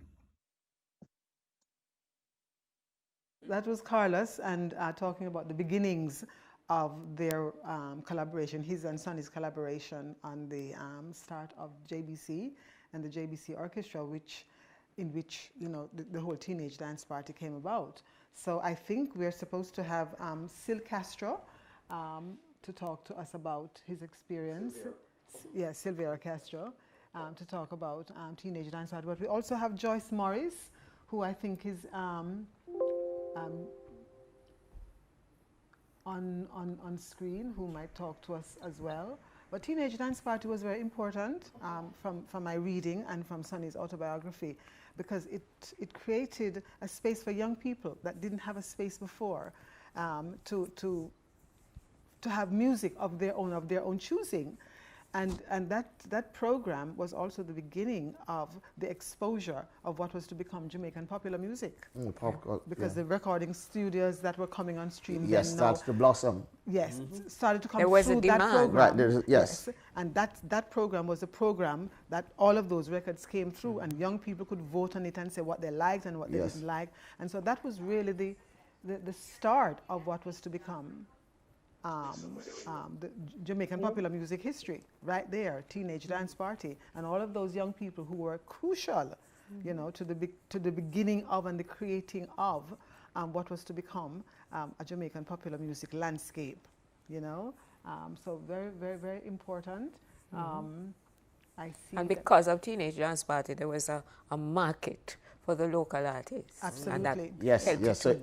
That was Carlos, and talking about the beginnings of their collaboration, his and Sonny's collaboration on the start of JBC and the JBC Orchestra, in which the whole Teenage Dance Party came about. So I think we're supposed to have Sil Castro to talk to us about his experience. Sylvia Castro, to talk about Teenage Dance Party. But we also have Joyce Morris, who I think is on screen, who might talk to us as well. But Teenage Dance Party was very important from my reading and from Sonny's autobiography, because it created a space for young people that didn't have a space before to have music of their own choosing. And that program was also the beginning of the exposure of what was to become Jamaican popular music. Because the recording studios that were coming on stream starts to blossom. Yes, started to come there was through a demand. that program. Right, yes. And that program was a program that all of those records came through, and young people could vote on it and say what they liked and what they didn't like. And so that was really the start of what was to become the Jamaican popular music history, right there, Teenage Dance Party, and all of those young people who were crucial, to the beginning of and the creating of what was to become a Jamaican popular music landscape, so very, very, very important. I see. And because of Teenage Dance Party, there was a market for the local artists. Absolutely. And so it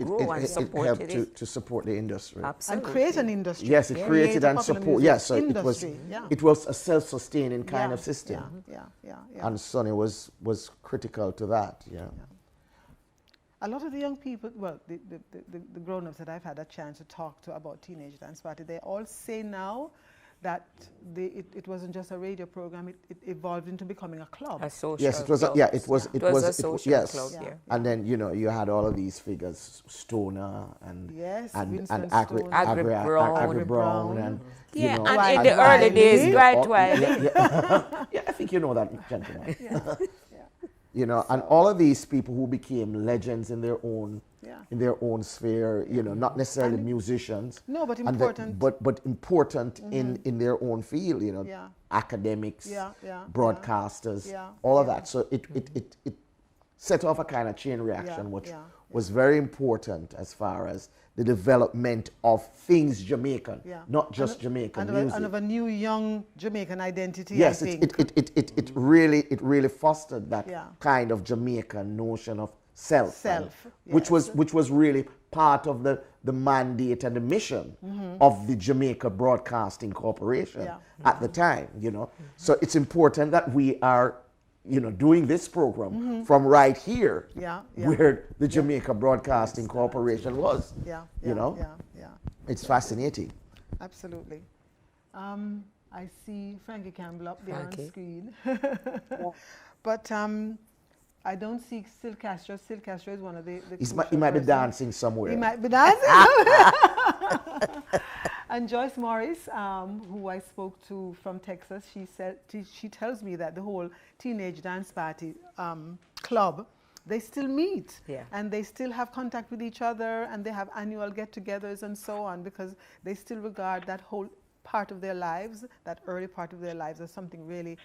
helped to support the industry. Absolutely. And create an industry. Yes, it created and support. Yes, so it was a self-sustaining kind of system. And Sonny was critical to that. A lot of the young people, well, the grown-ups that I've had a chance to talk to about Teenage Dance Party, they all say now that it wasn't just a radio program; it evolved into becoming a club. A social yes, it was. Club. It was a social club. Yeah. And then you had all of these figures, Stoner and Agri Brown, and and in the early days, Dwight Wiley. Yeah, I think you know that gentleman. And all of these people who became legends in their own sphere, not necessarily musicians. No, but important. But important in their own field, academics, broadcasters, all of that. So it set off a kind of chain reaction, which was very important as far as the development of things Jamaican, not just Jamaican music. And of a new young Jamaican identity. Yes, I think. It really fostered that kind of Jamaican notion of self, which was really part of the mandate and the mission of the Jamaica Broadcasting Corporation at the time. So it's important that we are doing this program from right here, where the Jamaica Broadcasting Corporation was. It's fascinating. Absolutely. I see Frankie Campbell up there on screen. But I don't see Sil Castro. Sil Castro is one of the he might be dancing somewhere. He might be dancing. And Joyce Morris, who I spoke to from Texas, she tells me that the whole Teenage Dance Party club, they still meet, and they still have contact with each other, and they have annual get-togethers and so on, because they still regard that whole part of their lives, that early part of their lives, as something really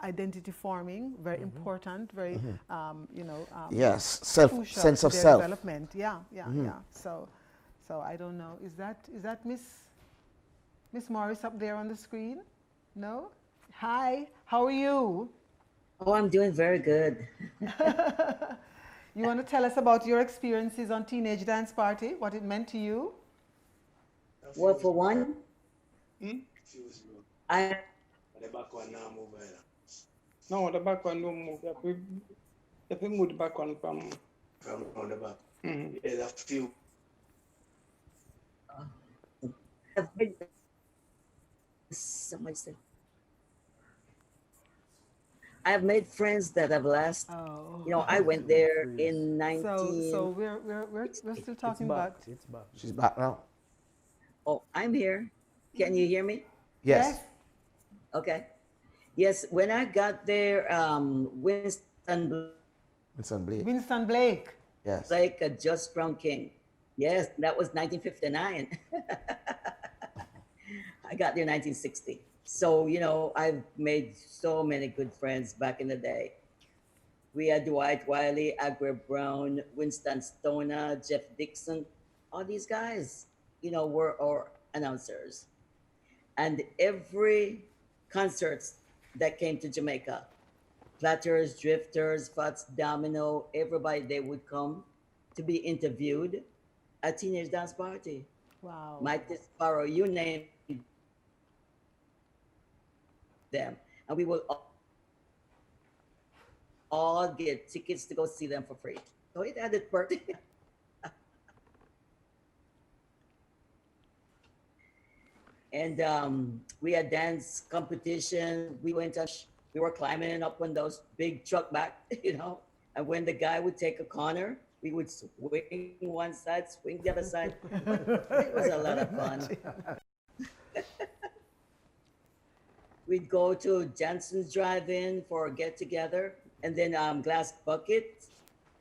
identity forming, very important, very yes, sense of their self development. Yeah. So I don't know. Is that Miss Morris up there on the screen? No? Hi, how are you? Oh, I'm doing very good. You want to tell us about your experiences on Teenage Dance Party, what it meant to you? Well, for one, I no, the back one no move. If we move the back one from the back. There's a few. have made someone said I have made friends that have lasted. Oh. You know, I went there in 19. So we're still talking about. It's back. She's back now. Oh, I'm here. Can you hear me? Yes. Okay. Yes, when I got there, Winston Blake. Yes. Like a just crowned king. Yes, that was 1959. I got there in 1960. So, you know, I've made so many good friends back in the day. We had Dwight Wiley, Agra Brown, Winston Stoner, Jeff Dixon. All these guys, you know, were our announcers. And every concert that came to Jamaica, Platters, Drifters, Fats Domino, everybody, they would come to be interviewed at Teenage Dance Party. Wow. Mike Sparrow, you name them. And we will all get tickets to go see them for free. So it had its perk. And we had dance competition. We were climbing up on those big truck back, you know. And when the guy would take a corner, we would swing one side, swing the other side. It was a lot of fun. We'd go to Jansen's Drive-In for a get-together. And then Glass Bucket,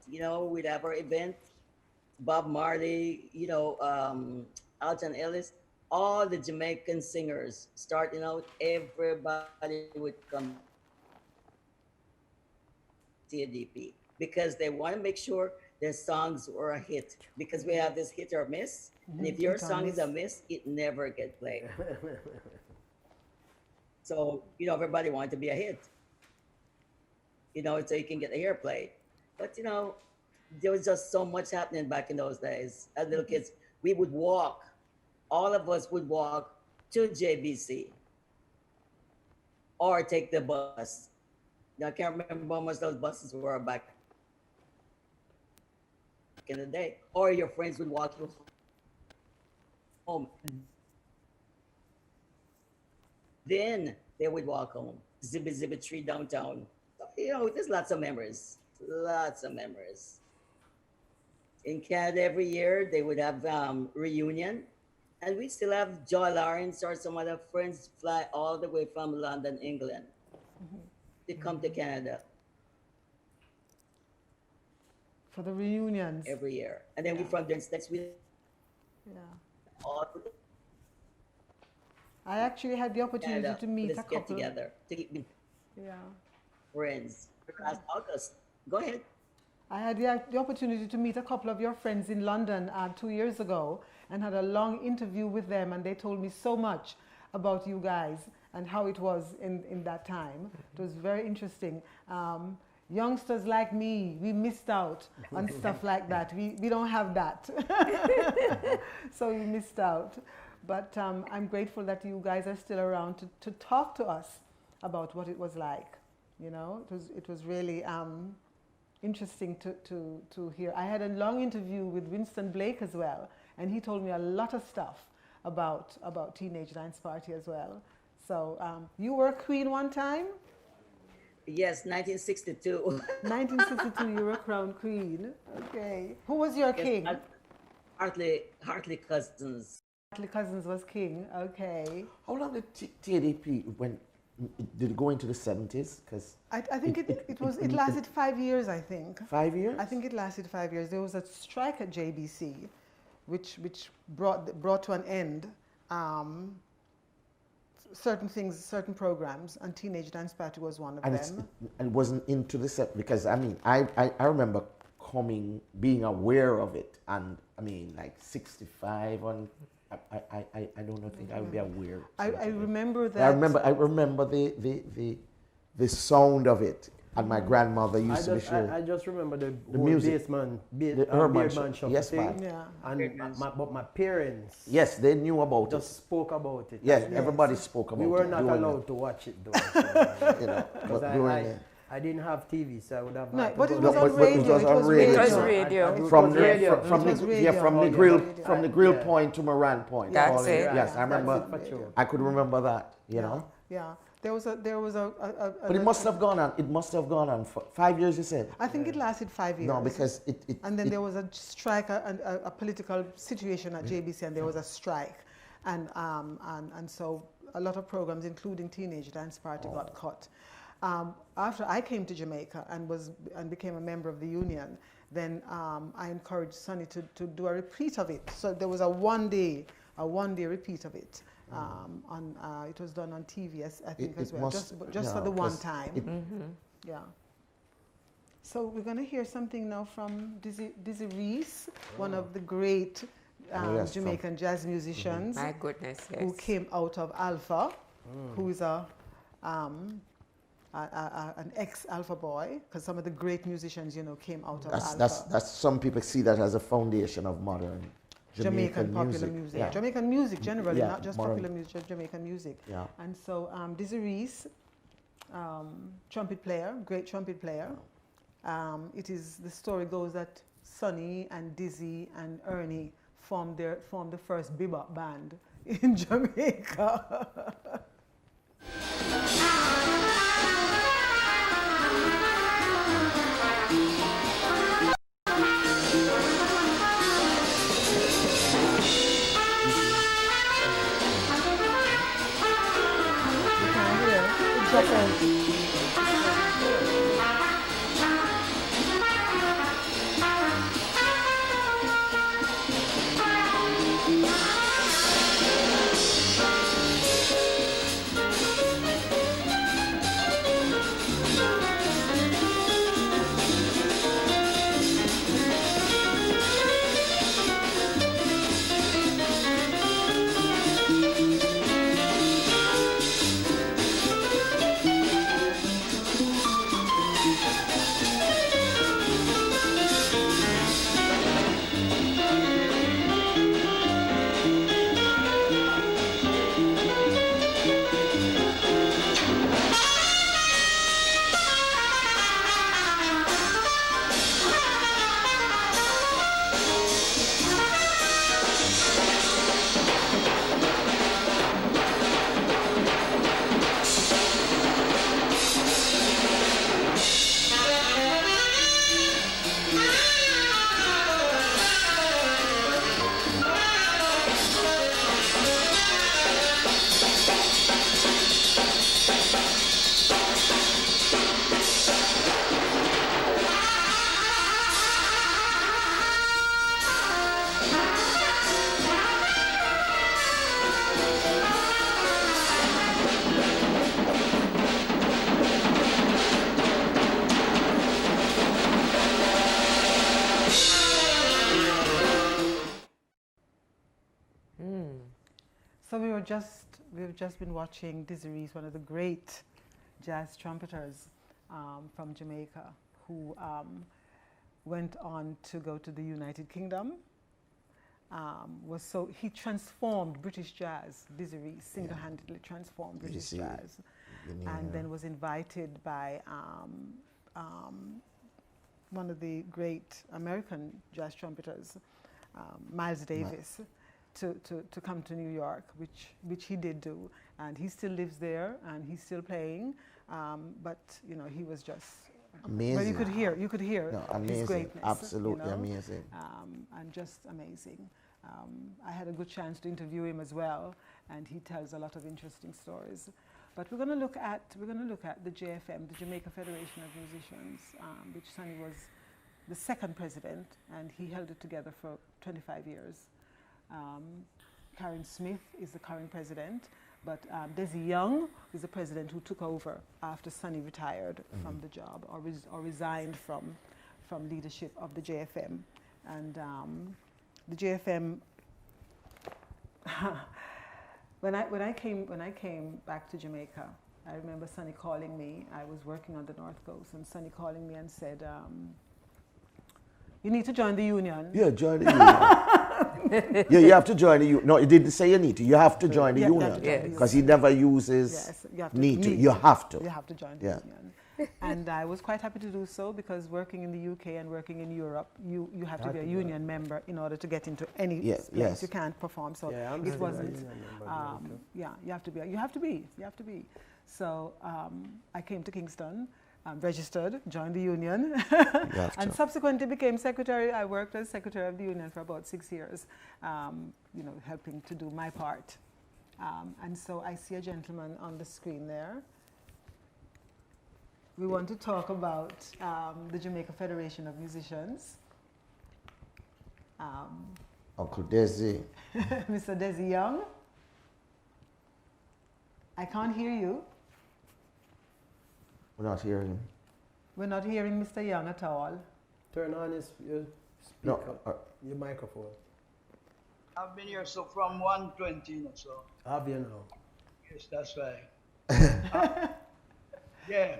you know, we'd have our event. Bob Marley, you know, Alton Ellis. All the Jamaican singers starting out, everybody would come to TDP because they want to make sure their songs were a hit, because we have this hit or miss. And if your song is a miss, it never gets played. So, you know, everybody wanted to be a hit, you know, so you can get the hair played. But, you know, there was just so much happening back in those days. As little kids, we would walk. All of us would walk to JBC or take the bus. Now, I can't remember how much those buses were back in the day. Or your friends would walk you home. Then they would walk home. Zibby Tree downtown. So, you know, there's lots of memories. Lots of memories. In Canada every year, they would have reunion. And we still have Joy Lawrence or some other friends fly all the way from London, England, to come to Canada. For the reunions. Every year. And then we from there next week. Yeah. I actually had the opportunity Canada, to meet a couple. Get together to keep friends. Last August. Go ahead. I had the opportunity to meet a couple of your friends in London 2 years ago and had a long interview with them, and they told me so much about you guys and how it was in that time. It was very interesting. Youngsters like me, we missed out on stuff like that. We don't have that. So we missed out. But I'm grateful that you guys are still around to talk to us about what it was like. You know, it was really interesting to hear. I had a long interview with Winston Blake as well, and he told me a lot of stuff about Teenage Dance Party as well. So you were a queen one time? Yes, 1962. 1962, you were a crowned queen. Okay. Who was your king? Hartley Cousins. Cousins was king. Okay. How long did TADP did it go into the 70s? Because I think it lasted 5 years. I think 5 years. I think it lasted 5 years. There was a strike at JBC, which brought to an end certain things, certain programs, and Teenage Dance Party was one of them. And it wasn't into the set because I mean I remember being aware of it, and I mean like 65 on. I don't think I would be aware. I remember that. I remember the sound of it, and my grandmother used to be sure. I just remember the music, the urban shuffle yes, thing. yeah. And but my parents, yes, they knew about it. Just spoke about it. Yes, everybody spoke about it. We were not allowed to watch it though. So, you know, because I didn't have TV, so I would have. No, but it was on radio. It was radio. From the grill point to Moran Point. That's it. Yes, I remember. I could remember that. You know. Yeah. There was a. But it must have gone on. It must have gone on for 5 years. You said. I think it lasted 5 years. No, because it. And then there was a strike, a political situation at JBC, and there was a strike, and so a lot of programs, including Teenage Dance Party, got cut. After I came to Jamaica and became a member of the union, then I encouraged Sonny to do a repeat of it. So there was a one day repeat of it. It was done on TV, I think, as well, just for the one time. Yeah. So we're going to hear something now from Dizzy Rios, one of the great Jamaican jazz musicians. My goodness, yes. Who came out of Alpha, who is an ex-Alpha boy, because some of the great musicians, came out of Alpha. That's some people see that as a foundation of modern Jamaican popular music. Yeah. Jamaican music generally, not just modern. popular music, just Jamaican music. Yeah. And so Dizzy Rios, trumpet player, great trumpet player. The story goes that Sonny and Dizzy and Ernie formed the first Bebop band in Jamaica. So we've just been watching Dizzy Rios, one of the great jazz trumpeters from Jamaica, who went on to go to the United Kingdom. He transformed British jazz. Dizzy Rios single-handedly transformed British jazz, and then was invited by one of the great American jazz trumpeters, Miles Davis. To come to New York, which he did do, and he still lives there and he's still playing. But he was just amazing. Well, you could hear his greatness. Absolutely amazing, and just amazing. I had a good chance to interview him as well, and he tells a lot of interesting stories. But we're going to look at the JFM, the Jamaica Federation of Musicians, which Sonny was the second president, and he held it together for 25 years. Karen Smith is the current president, but Desi Young is the president who took over after Sonny retired from the job or resigned from leadership of the JFM. And the JFM, when I came back to Jamaica, I remember Sonny calling me. I was working on the North Coast, and Sonny calling me and said, "You need to join the union." Yeah, join the union. Yeah, you have to join the union. No, he didn't say you need to. You have to join the union because he never uses need to. You have to. You have to join the union. And I was quite happy to do so because working in the UK and working in Europe, you have to be a union member in order to get into any place. You can't perform. So it wasn't. You have to be. So I came to Kingston, registered, joined the union, and subsequently became secretary. I worked as secretary of the union for about 6 years, helping to do my part. And so I see a gentleman on the screen there. We want to talk about the Jamaica Federation of Musicians. Uncle Desi. Mr. Desi Young. I can't hear you. We're not hearing him. We're not hearing Mr. Young at all. Turn on your speaker, your microphone. I've been here from 1:20 or so. Have you now? Yes, that's right. Yeah.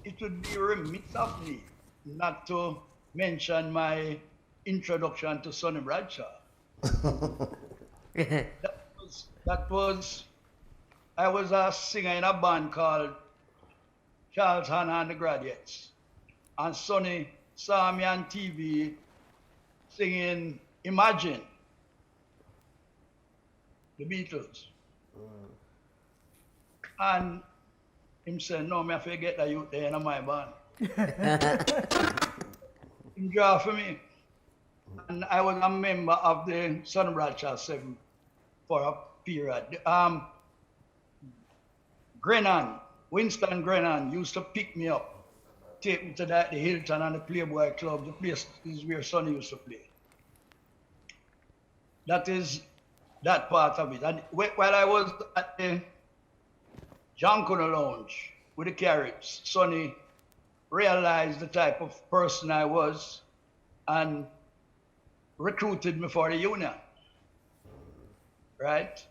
It would be remiss of me not to mention my introduction to Sonny Bradshaw. I was a singer in a band called Charles Hanna and the Graduates. And Sonny saw me on TV singing Imagine, the Beatles. And him said, "No, me have to get that youth there in my band." Him draw for me. And I was a member of the Sonny Bradshaw 7 for a period. Winston Grennan used to pick me up, take me to the Hilton and the Playboy Club. The place is where Sonny used to play. That is that part of it. And while I was at the Junction Lounge with the Caribs, Sonny realized the type of person I was and recruited me for the union. Right?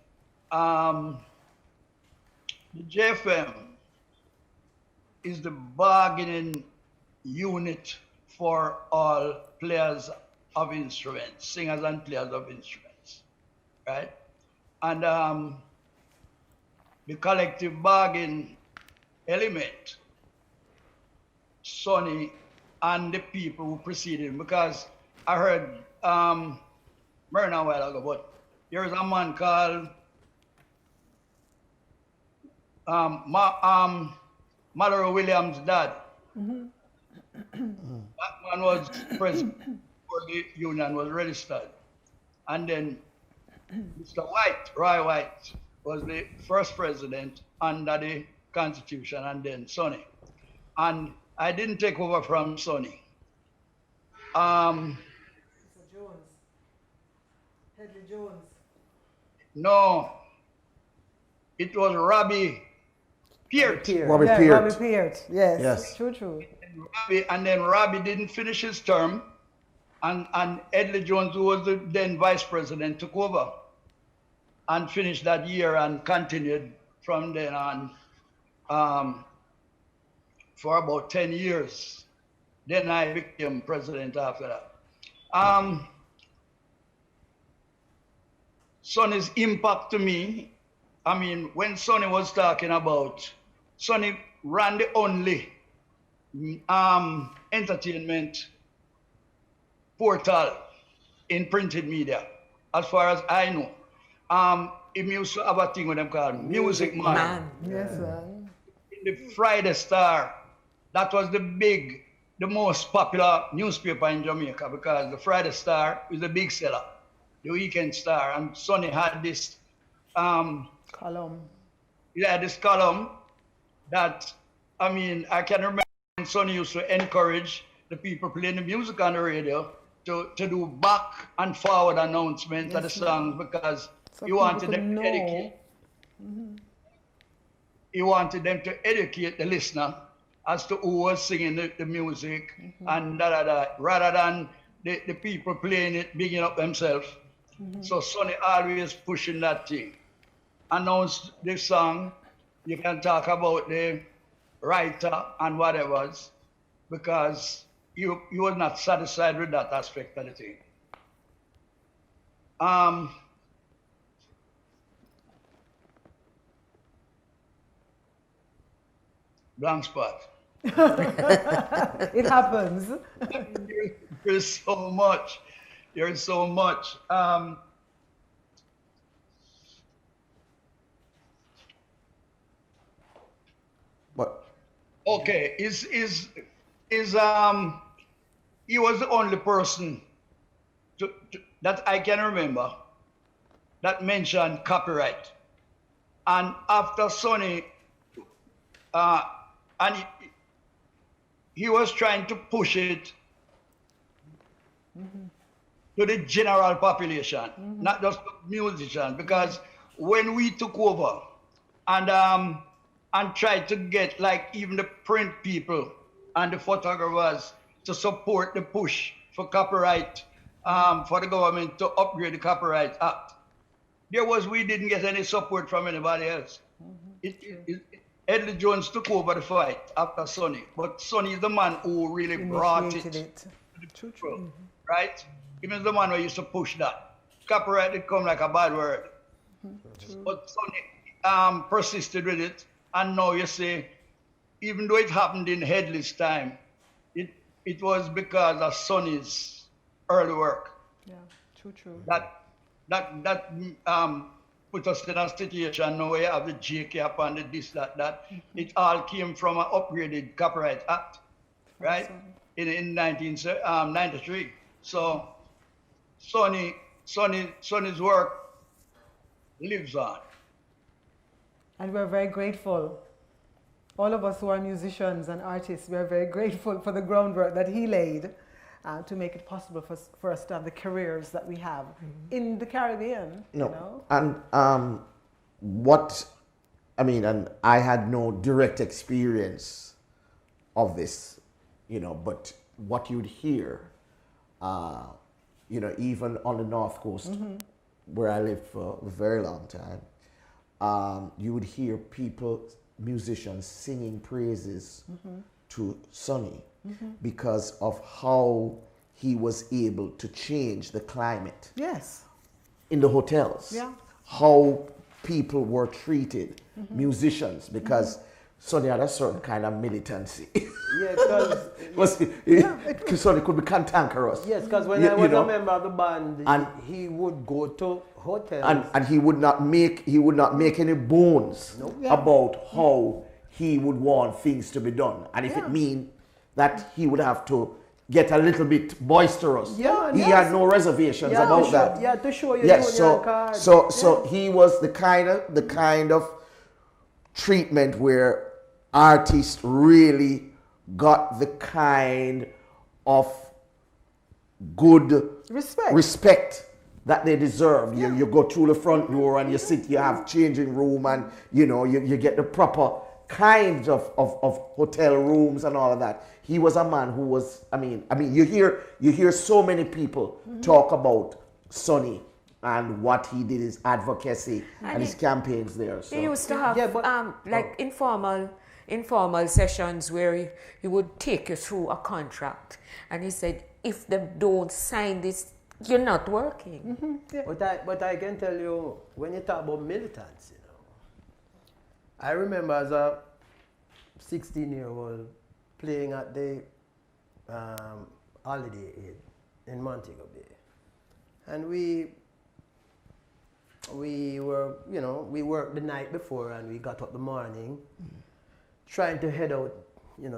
The JFM is the bargaining unit for all players of instruments, singers and players of instruments, right? And the collective bargain element, Sonny and the people who preceded him, because I heard Myrna a while ago, but there is a man called Mallory Williams' dad. That man was president before the union was registered. And then Mr. White, Roy White, was the first president under the Constitution, and then Sonny. And I didn't take over from Sonny. Mr. Jones. Hedley Jones. No. It was Robbie Peart. Robbie Peart. Robbie Peart. Yes. True. And then Robbie didn't finish his term, and Edley Jones, who was the then vice president, took over and finished that year and continued from then on for about 10 years. Then I became president after that. Sonny's impact to me, I mean, when Sonny was talking about, Sonny ran the only entertainment portal in printed media, as far as I know. It used to have a thing with them called Music Man. Yes, sir. The Friday Star, that was the big the most popular newspaper in Jamaica because the Friday Star is a big seller, the Weekend Star, and Sonny had this column. Yeah, this column that, I mean, I can remember when Sonny used to encourage the people playing the music on the radio to do back and forward announcements of the songs because So he wanted people them could to educate. He wanted them to educate the listener as to who was singing the music and rather than the people playing it, bigging up themselves. So Sonny always pushing that thing. Announce the song, you can talk about the writer and whatever, because you was not satisfied with that aspect of the thing. Blank spot. It happens. There's so much. There's so much. But okay, he was the only person that I can remember that mentioned copyright. And after Sonny, and he was trying to push it to the general population, not just musicians, because when we took over and tried to get like even the print people and the photographers to support the push for copyright, for the government to upgrade the Copyright Act, we didn't get any support from anybody else. Edley Jones took over the fight after Sonny, but Sonny is the man who really brought it to the people, right? He was the man who used to push that. Copyright did come like a bad word. But Sonny persisted with it, and now you see, even though it happened in Headley's time, it was because of Sonny's early work. Yeah, true. That put us in a situation now where you have the JK and the this, that. It all came from an upgraded Copyright Act, right? In 1993. So Sonny's work lives on. And we're very grateful. All of us who are musicians and artists, we're very grateful for the groundwork that he laid to make it possible for us to have the careers that we have in the Caribbean. No. You know? And and I had no direct experience of this, but what you'd hear, even on the North Coast, where I lived for a very long time, you would hear musicians singing praises to Sonny because of how he was able to change the climate. Yes. In the hotels. Yeah. How people were treated, musicians, because Sonny had a certain kind of militancy. Yeah, because Sonny could be cantankerous. Yes, because when I was a member of the band, he would go to hotels. And he would not make any bones about how he would want things to be done. And if it mean that he would have to get a little bit boisterous, he had no reservations about that. Yeah, to show you your card. So he was the kind of treatment where artists really got the kind of good respect that they deserve. You go through the front door and you sit, you have changing room, and you get the proper kinds of hotel rooms and all of that. He was a man who was, you hear so many people talk about Sonny and what he did, his advocacy and his campaigns there. So. He used to have informal sessions where he would take you through a contract, and he said, if they don't sign this, you're not working. But I can tell you, when you talk about militants, I remember as a 16-year-old playing at the Holiday Inn in Montego Bay, and we were, we worked the night before and we got up the morning trying to head out,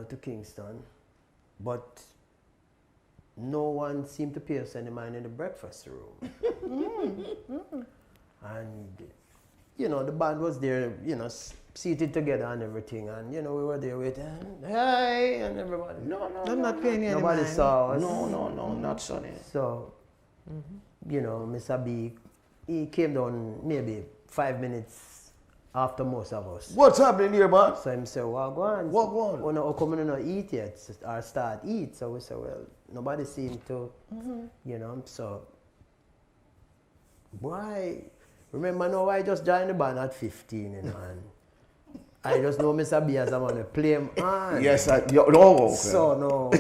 to Kingston. but no one seemed to pay us any mind in the breakfast room. And, you know, the band was there, you know, seated together and everything. And, you know, we were there waiting, hey, and everybody. No, I'm not paying any Nobody mind. saw us. No, not Sonny. So, you know, Mr. B, he came down maybe 5 minutes after most of us. What's happening here, man? So him say, well, go on. What go on? Oh, no, come on, not eat yet, or start eat. So we say, well, nobody seemed to, you know, so. Boy, remember now I just joined the band at 15, you know, and I just know Mr. B as I'm on to play him on. Yes, no. Okay. So no.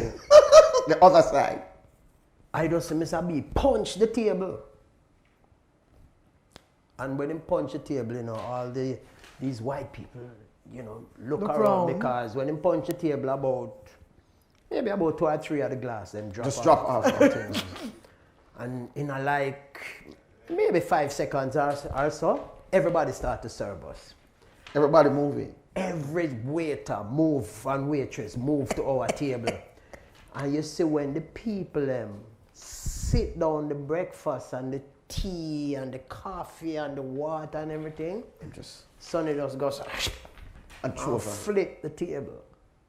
The other side. I just see Mr. B punch the table. And when he punch the table, you know, all these white people, you know, look around because when he punch the table maybe about 2 or 3 of the glass, them drop just off. drop off. And in a like maybe 5 seconds or so, everybody start to serve us. Everybody moving. Every waiter move and waitress move to our table. And you see when the people sit down the breakfast and the tea and the coffee and the water and everything, Sonny just goes and flip the table.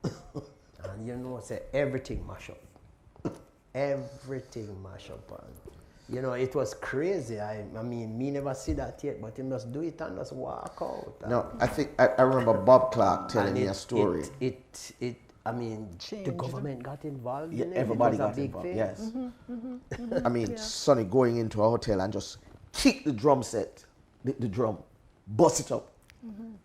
And you know, say everything mash up. Everything mash up. And, you know, it was crazy. I mean, me never see that yet, but he must do it and just walk out. No, I think I remember Bob Clark telling me a story. I mean, the government got involved in it. Everybody it was got a big involved, thing. yes. I mean, Sonny going into a hotel and just kick the drum set, the drum, bust it up.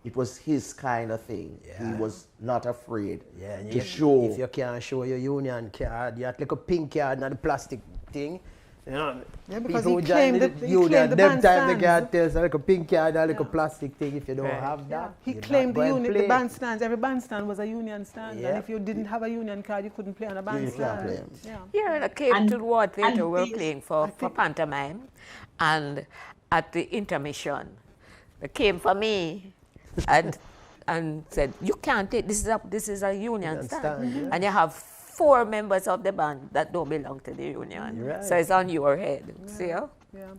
It was his kind of thing. Yeah. He was not afraid and to show. If you can't show your union card, you have like a pink card and the plastic thing. You know, Yeah, because people he claimed the the union, them time they bandstands. can't tell us like a pink card or like a plastic thing. If you don't have that, He you're claimed not going to the play. bandstands. Every bandstand was a union stand, Yeah. and if you didn't have a union card, you couldn't play on a bandstand. Yeah, I came to the Ward Theatre, we were these- playing for pantomime, and at the intermission, they came for me and said, you can't take, this is a union stand. yeah. And you have 4 members of the band that don't belong to the union. Right. So it's on your head. See how? Yeah.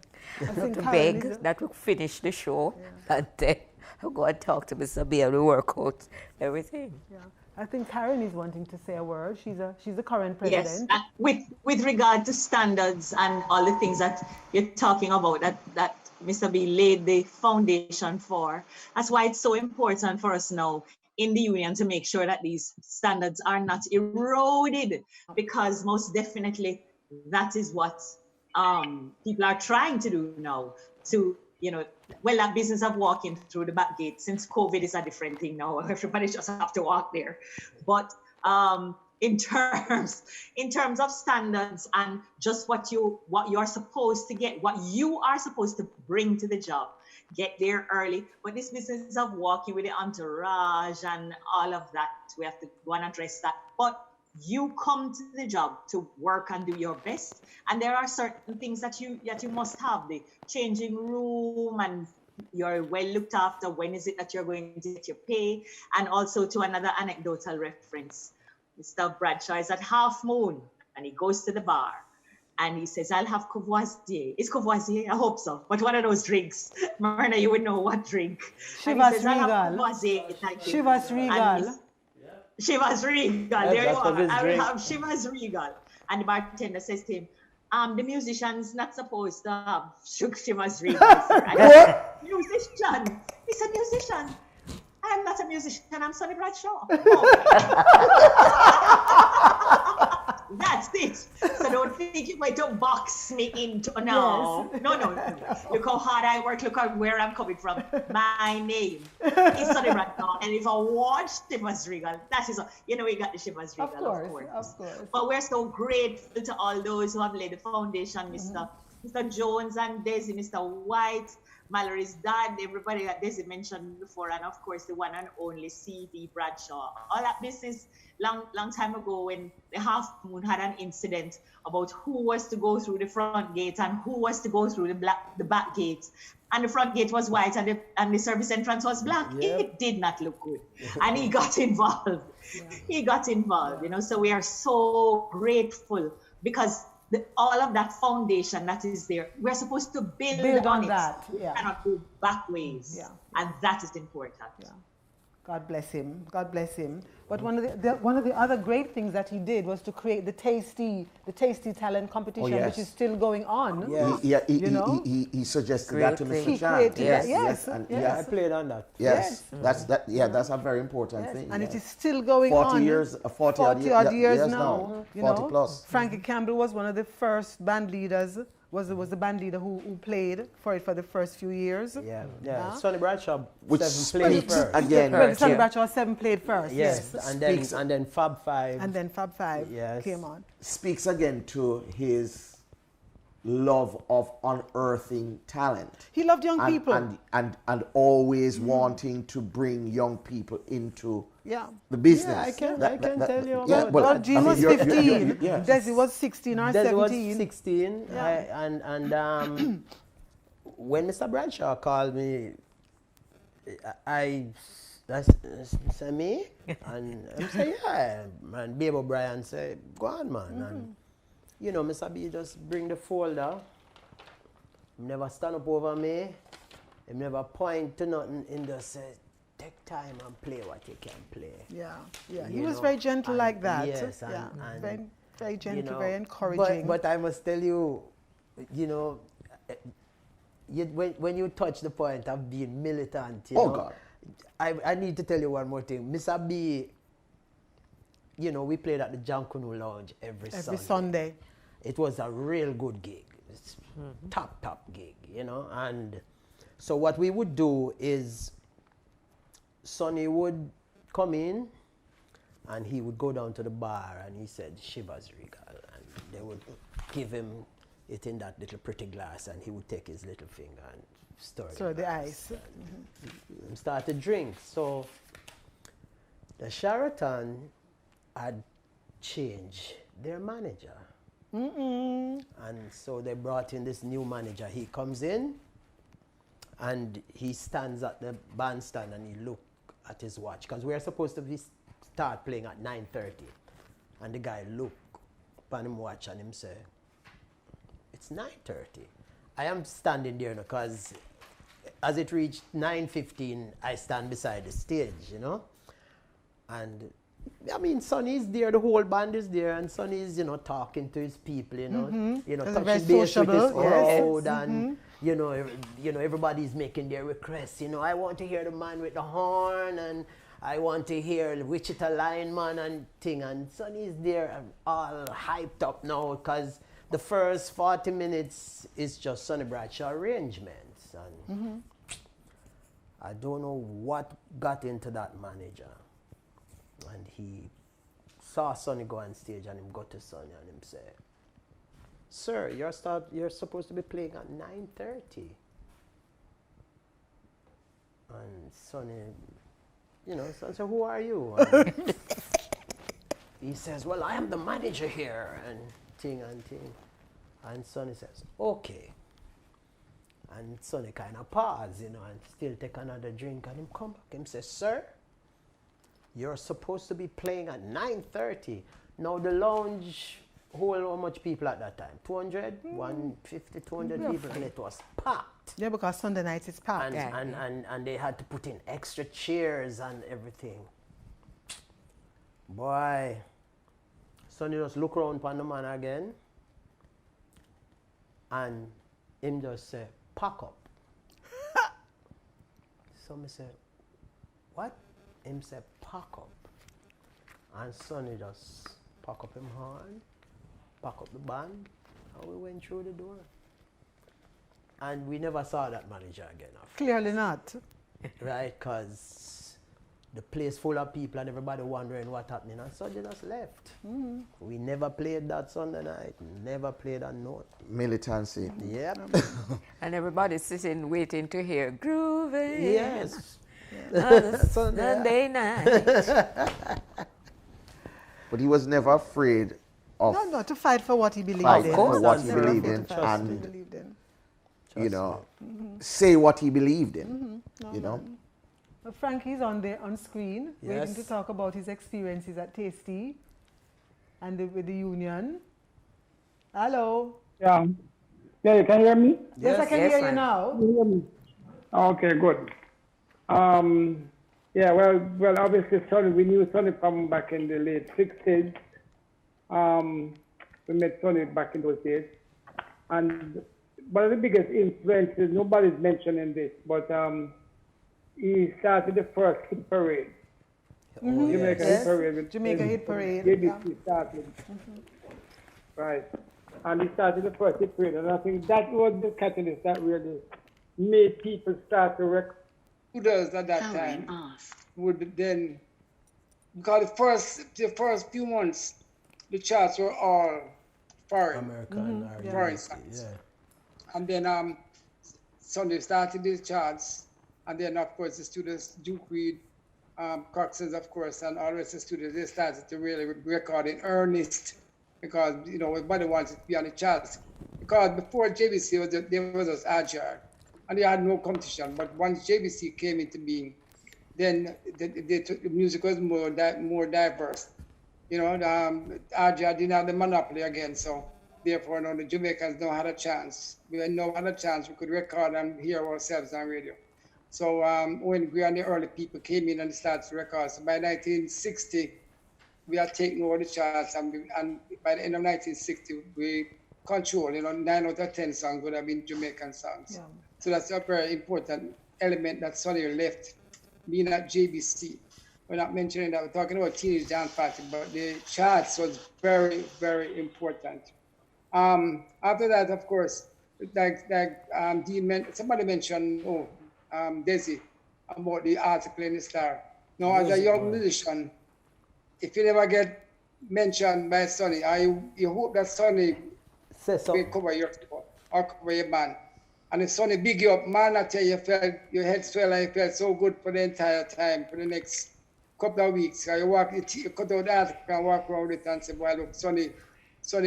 To beg that we finish the show and then I'll go and talk to Mr. B and we work out everything. Yeah. I think Karen is wanting to say a word. She's the current president. Yes, with regard to standards and all the things that you're talking about that Mr. B laid the foundation for. That's why it's so important for us now in the union to make sure that these standards are not eroded, because most definitely that is what people are trying to do now to, you know, well, that business of walking through the back gate, since COVID is a different thing now, everybody just have to walk there. But in terms of standards and just what you're supposed to get, what you are supposed to bring to the job, get there early. But this business of walking with the entourage and all of that, we have to go and address that. But you come to the job to work and do your best, and there are certain things that you must have: the changing room, and you're well looked after. When is it that you're going to get your pay? And also, to another anecdotal reference, Mr. Bradshaw is at Half Moon and he goes to the bar and he says, I'll have Courvoisier. Is Courvoisier? I hope so. But one of those drinks. Myrna, you would know what drink. Chivas Says, I'll have Regal. Courvoisier, thank you. Chivas Regal. Chivas Regal. Yeah, There you that's are. of his I will drink. have Chivas Regal. And the bartender says to him, the musician's not supposed to have Chivas Regal, sir. And I said, musician. He's a musician. I'm not a musician, I'm Sonny Bradshaw. That's it. So don't think you're going to box me into no. Yes. No. Look how hard I work, look at where I'm coming from. My name is Sonny Bradshaw. And if I watch Chivas Regal, that is, we got the Chivas Regal, of course. But we're so grateful to all those who have laid the foundation, Mr. Jones and Desi, Mr. White, Mallory's dad, everybody that Desi mentioned before, and of course the one and only C.D. Bradshaw. All that this is long time ago when the Half Moon had an incident about who was to go through the front gate and who was to go through the back gate. And the front gate was white and the service entrance was black. Yep. It did not look good. And he got involved. Yeah. He got involved, you know. So we are so grateful because all of that foundation that is there, we're supposed to build on that. Yeah. We cannot go back ways. Yeah. And that is important. Yeah. God bless him. God bless him. But one of the other great things that he did was to create the tasty talent competition, which is still going on. Yeah. He suggested that to Mr. Chan. Yes. I played on that. Yes. That's a very important thing. And it is still going on. 40 odd years now. 40 plus. Frankie Campbell was one of the first band leaders. Was the band leader who played for it for the first few years. Yeah. Sonny Bradshaw which played first. Again. Sonny Bradshaw 7 played first. Yes. And then Fab 5. And then Fab 5 came on. Speaks again to his love of unearthing talent. He loved young people. And always wanting to bring young people into the business. Yeah, I can tell you about well, Gene was 15. Desi was 16 or 17. Desi was 16. And when Mr. Bradshaw called me, I said, me? And I said, yeah. And Babe O'Brien said, go on, man. And, you know, Mr. B just bring the folder. He never stand up over me. He never point to nothing. He just said, take time and play what you can play. Yeah. He was very gentle like that. Yes. And very, very gentle, very encouraging. But I must tell you, you know, when you touch the point of being militant, you know, God. I need to tell you one more thing. Mr. B, you know, we played at the Jankunu Lounge every Sunday. It was a real good gig. It's top gig, you know. And so what we would do is Sonny would come in and he would go down to the bar and he said, Shivas Regal. And they would give him it in that little pretty glass and he would take his little finger and stir the ice. And start to drink. So the Sheraton had changed their manager. And so they brought in this new manager. He comes in and he stands at the bandstand and he looks at his watch because we are supposed to start playing at 9:30. And the guy looked upon him watch and him say, it's 9:30. I am standing there because as it reached 9:15, I stand beside the stage, you know. And I mean, Sonny's there, the whole band is there, and Sonny's, you know, talking to his people, you know, touching base with his crowd, and you know, everybody's making their requests. You know, I want to hear the man with the horn, and I want to hear the Wichita Lineman and thing. And Sonny's there, all hyped up now, because the first 40 minutes is just Sonny Bradshaw arrangements, and I don't know what got into that manager. And he saw Sonny go on stage and him go to Sonny and him say, sir, you're supposed to be playing at 9:30. And Sonny, you know, Sonny said, who are you? And he says, well, I am the manager here, and thing. And Sonny says, okay. And Sonny kind of pause, you know, and still take another drink, and him come back and says, sir, you're supposed to be playing at 9:30. Now the lounge hold how much people at that time? 200, 150, 200 people, and it was packed. Yeah, because Sunday night is packed. And they had to put in extra chairs and everything. Boy, Sonny just look around upon the man again, and him just say, pack up. So me say, what? Him say, pack up. And Sonny just pack up him horn, pack up the band, and we went through the door. And we never saw that manager again after. Clearly not. Right, because the place full of people and everybody wondering what happening, and so they just left. We never played that Sunday night, never played that note. Militancy. Yep. And everybody's sitting waiting to hear grooving. Yes. Sunday night. But he was never afraid of No, to fight for what he believed fight in. for what he Never believed afraid in, to fight for what he and believed in. you know, say what he believed in. You know. Well, Frankie's on screen, waiting to talk about his experiences at Tasty and with the union. Hello. Yeah. Yeah, you can hear me? Yes, I can hear you now. You hear me? Okay, good. Yeah, well, obviously, Sonny, we knew Sonny from back in the late 60s. We met Sonny back in those days. And one of the biggest influences, nobody's mentioning this, but he started the first hit parade. Jamaica Hit Parade. With Jamaica Hit Parade. BBC started. Right. And he started the first hit parade. And I think that was the catalyst that really made people start to record at that time. Would then, because the first few months, the charts were all foreign. American or foreign US, songs. yeah. And then Sunday started the charts. And then, of course, the students, Duke Reed, Coxons, of course, and all the rest of the students, they started to really record in earnest because, you know, everybody wanted to be on the charts. Because before JBC, there was just Agile, and they had no competition. But once JBC came into being, then the music was more diverse. You know, Agile didn't have the monopoly again, so therefore, no, the Jamaicans don't have a chance. We had no other chance. We could record and hear ourselves on radio. So when we and the early people came in and started to record, so by 1960, we had taken over the charts, and by the end of 1960, we control, 9 out of 10 songs would have been Jamaican songs. Yeah. So that's a very important element that Sonny left, being at JBC. We're not mentioning that, we're talking about Teenage Dance Party, but the charts was very, very important. After that, of course, somebody mentioned, Desi, about the article in the Star. Now, as a young musician, if you never get mentioned by Sonny, you hope that Sonny will cover your spot or cover your band. And if Sonny big you up, man, I tell you, your head swell and you felt so good for the entire time, for the next couple of weeks. You cut out the article and walk around it and say, boy, look, Sonny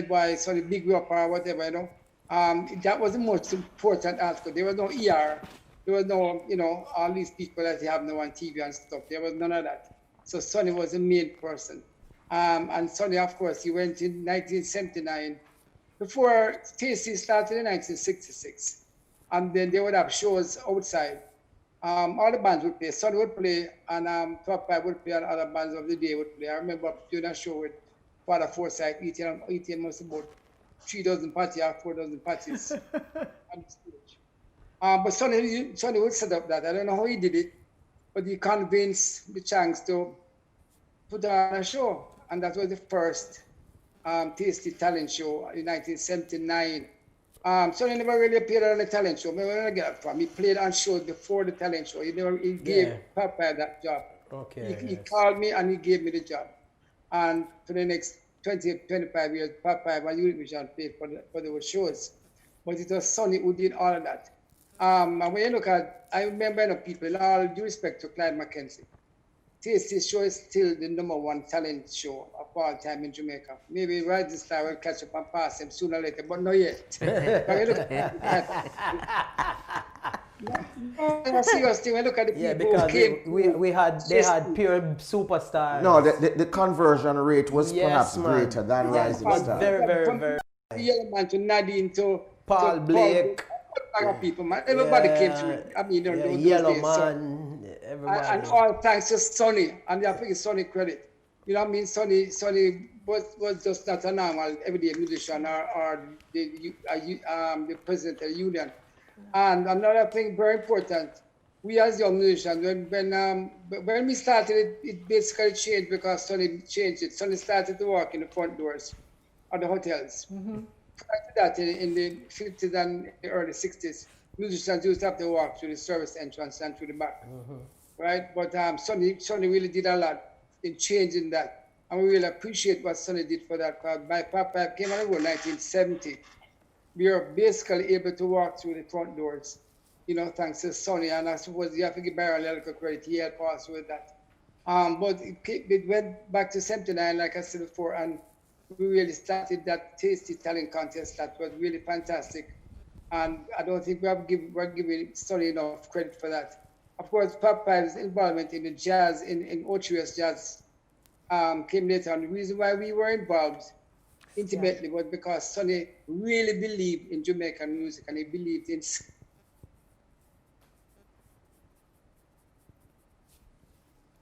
boy, Sonny big you up or whatever, That was the most important article. There was no ER. There was no, all these people that you have now on TV and stuff. There was none of that. So Sonny was the main person. And Sonny, of course, he went in 1979. Before TC started in 1966. And then they would have shows outside. All the bands would play. Sonny would play, and Top 5 would play, and other bands of the day would play. I remember doing a show with Father Forsyth, eating most about 3 dozen parties or 4 dozen parties on the stage. But Sonny would set up that. I don't know how he did it, but he convinced the Changs to put on a show. And that was the first Tasty talent show in 1979. Sonny never really appeared on the talent show. Where did I get it from? He played on shows before the talent show. He gave Papa that job. Okay. He called me and he gave me the job. And for the next 20, 25 years, Papa and Unit Vision played for the shows. But it was Sonny who did all of that. And when you look at, I remember people, in all due respect to Clyde Mackenzie, Tasty show is still the #1 talent show of all time in Jamaica. Maybe right this time we'll catch up and pass him sooner or later, but not yet. Seriously, when you look at the people who came, they had pure superstars. No, the conversion rate was perhaps greater than Rising Star. Very. Yellow Man to Nadine to Paul Blake. People, man. Everybody came through. I mean, Yellow Man, everybody. And all thanks to Sonny, and I think it's Sonny credit. You know what I mean? Sonny was just not a normal everyday musician or the president of the union. And another thing very important, we as young musicians, when we started, it basically changed because Sonny changed it. Sonny started to work in the front doors of the hotels. Prior to that, in the 50s and the early 60s, musicians used to have to walk through the service entrance and through the back. right? But Sonny really did a lot in changing that. And we really appreciate what Sonny did for that. My papa came on the road in 1970. We were basically able to walk through the front doors, you know, thanks to Sonny. And I suppose you have to give Byron a little credit. He helped us with that. But it went back to 79, like I said before, and we really started that tasty talent contest. That was really fantastic. And I don't think we're giving Sonny enough credit for that. Of course, Papa's involvement in the jazz, in Ocho's jazz, came later on. The reason why we were involved intimately was because Sonny really believed in Jamaican music, and he believed in...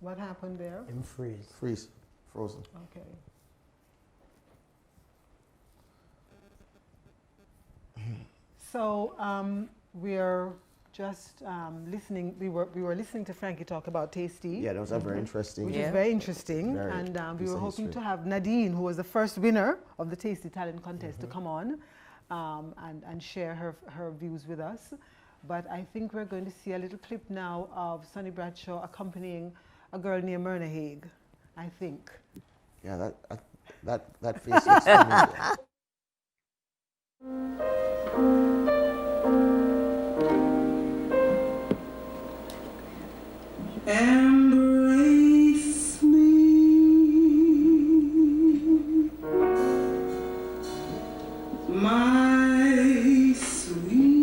What happened there? In freeze. Freeze. Frozen. Okay. So we're just listening. We were listening to Frankie talk about Tasty. Yeah, that was a very interesting. Which is very interesting. Very and we were hoping history. to have Nadine, who was the first winner of the Tasty Talent Contest, to come on and share her views with us. But I think we're going to see a little clip now of Sonny Bradshaw accompanying a girl named Myrna Hague, I think. Yeah, that face looks familiar. Embrace me, my sweet.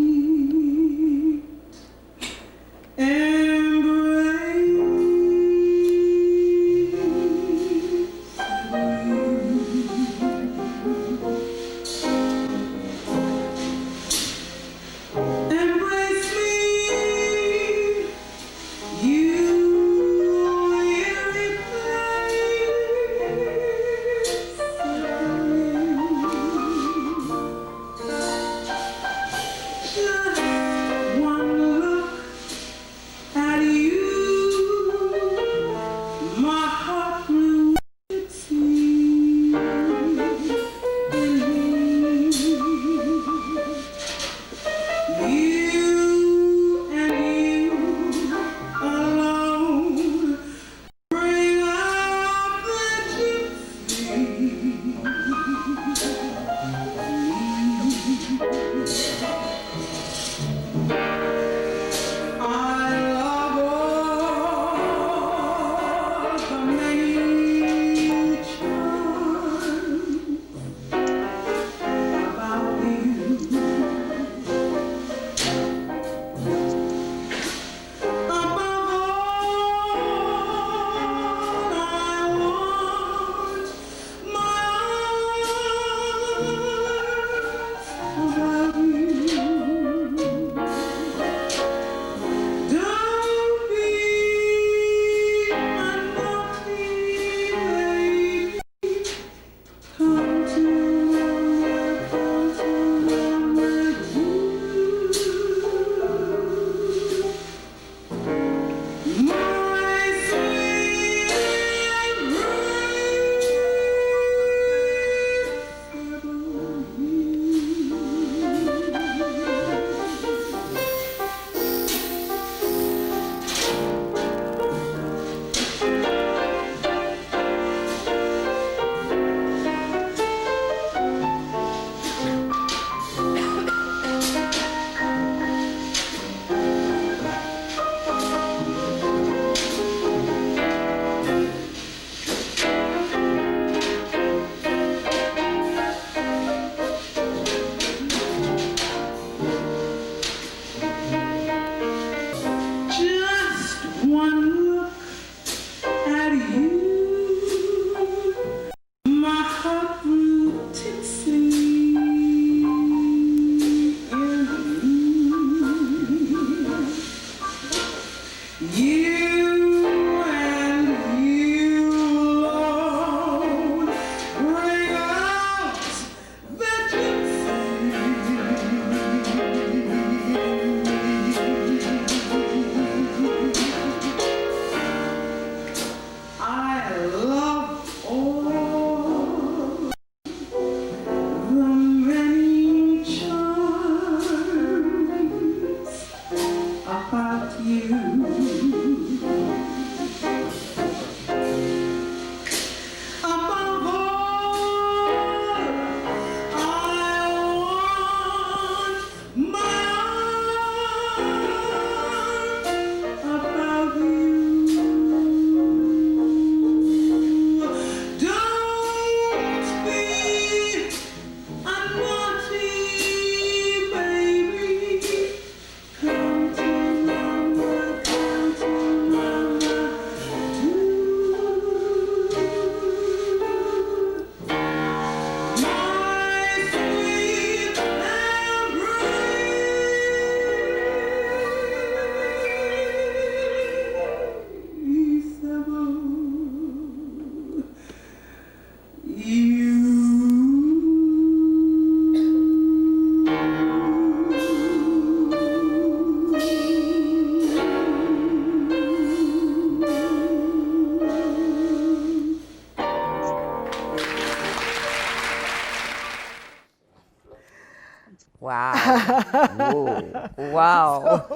Whoa. Wow.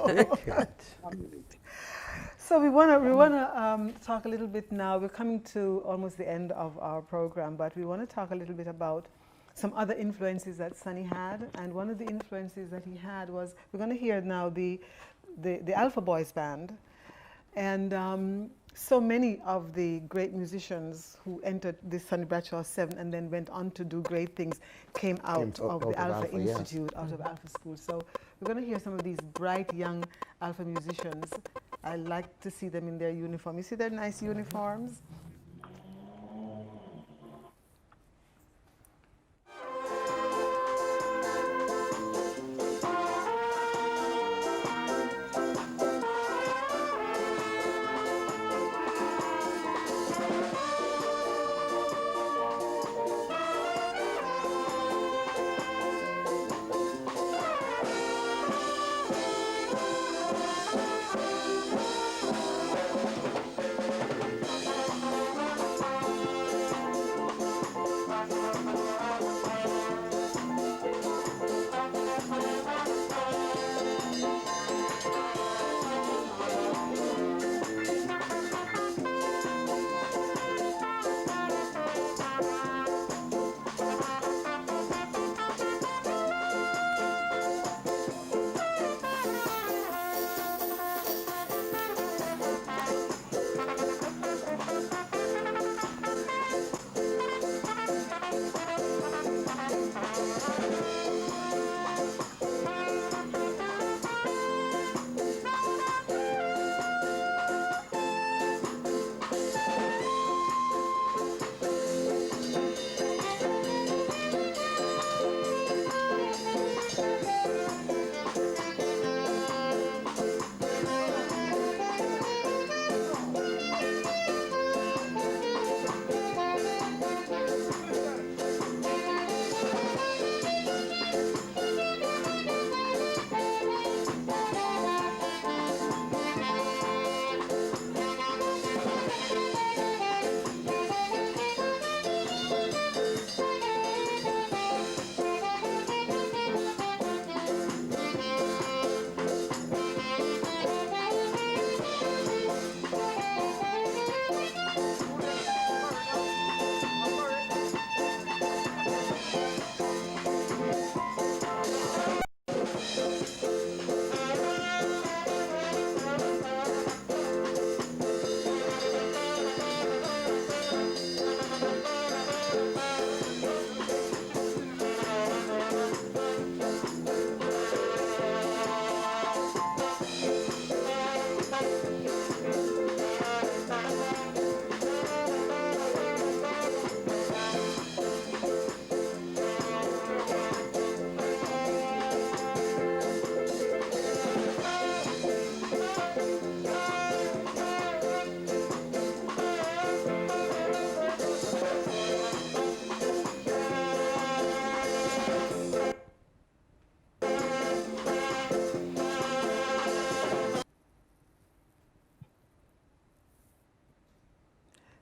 So we wanna talk a little bit now. We're coming to almost the end of our program, but we want to talk a little bit about some other influences that Sonny had. And one of the influences that he had was, we're going to hear now the Alpha Boys Band. And so many of the great musicians who entered the Sonny Bradshaw 7 and then went on to do great things came out of the Alpha Institute, out of Alpha School. So we're going to hear some of these bright young Alpha musicians. I like to see them in their uniform. You see their nice uniforms?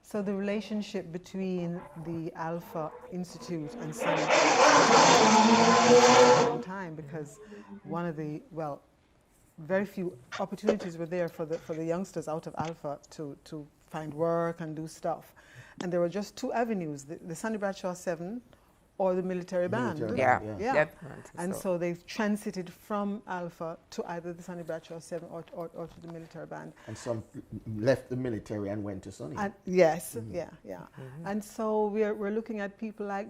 So the relationship between the Alpha Institute and Sonny for a long time, because one of the, well, very few opportunities were there for the youngsters out of Alpha to find work and do stuff. And there were just two avenues, the Sonny Bradshaw 7 or the military band. Yeah. And so they've transited from Alpha to either the Sonny Bradshaw 7 or to the military band. And some left the military and went to Sonny. Yes, And so we're looking at people like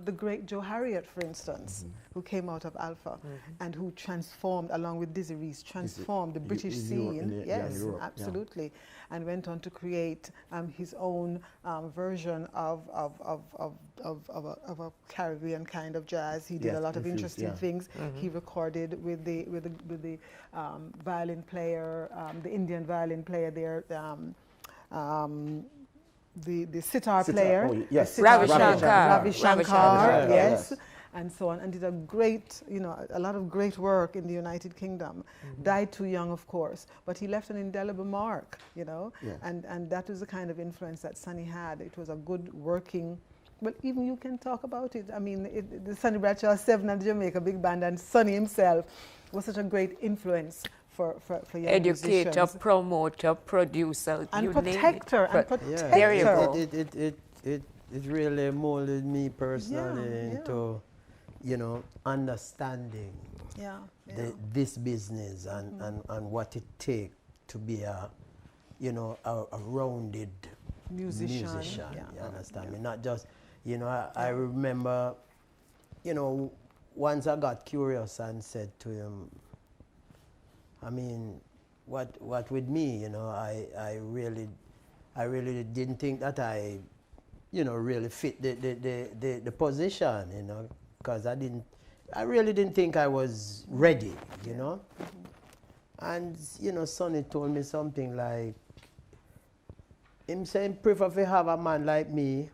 the great Joe Harriott, for instance, who came out of Alpha and who transformed, along with Dizzy Reese, transformed the British scene. Europe, absolutely. And went on to create his own version of a Caribbean kind of jazz. He did a lot of interesting things. He recorded with the violin player, the Indian violin player there, the sitar player, Ravi Shankar, yes. And so on, and did a great, a lot of great work in the United Kingdom. Died too young, of course, but he left an indelible mark, and that was the kind of influence that Sonny had. It was a good working Well, even you can talk about it. I mean, the Sonny Bradshaw 7 and the Jamaica Big Band, and Sonny himself was such a great influence for young educator, musicians. promoter, producer, And you protector, name it. and protector. There you go. It really molded me personally into, you know, understanding this business and what it takes to be a, you know, a rounded musician. You understand me? Not just, you know, I remember, you know, once I got curious and said to him, I mean, what with me, you know, I really didn't think that I, you know, really fit the position, you know, because I really didn't think I was ready, you know. And, you know, Sonny told me something like, him saying, prefer to have a man like me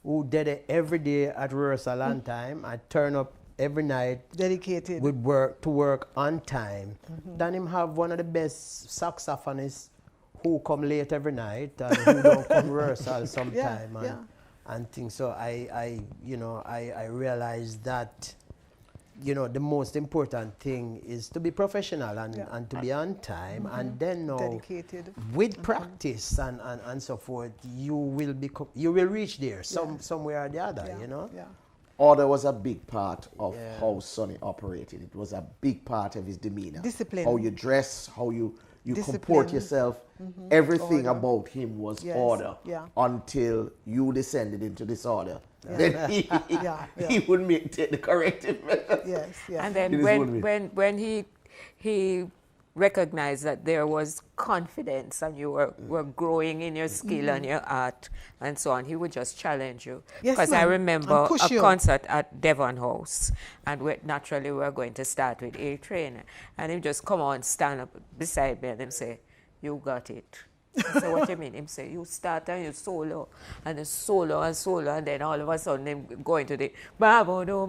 who did it every day at rehearsal on time. I turn up every night, dedicated, with work on time, than him have one of the best saxophonists who come late every night and who don't come rehearsal sometime and things. So I realized that, you know, the most important thing is to be professional and to be on time, and then now dedicated, with practice and so forth, you will reach there somewhere or the other, you know. Order was a big part of how Sonny operated. It was a big part of his demeanor. Discipline. How you dress, how you comport yourself. Everything about him was order until you descended into disorder. Then he would take the corrective measures. And then when he recognized that there was confidence and you were growing in your skill and your art and so on, he would just challenge you. Because I remember a concert at Devon House, and naturally we were going to start with A Train, and he just come on, stand up beside me, and him say, "You got it." I said, "What do you mean?" Him say, "You start and you solo, and the solo, and then all of a sudden him go into the and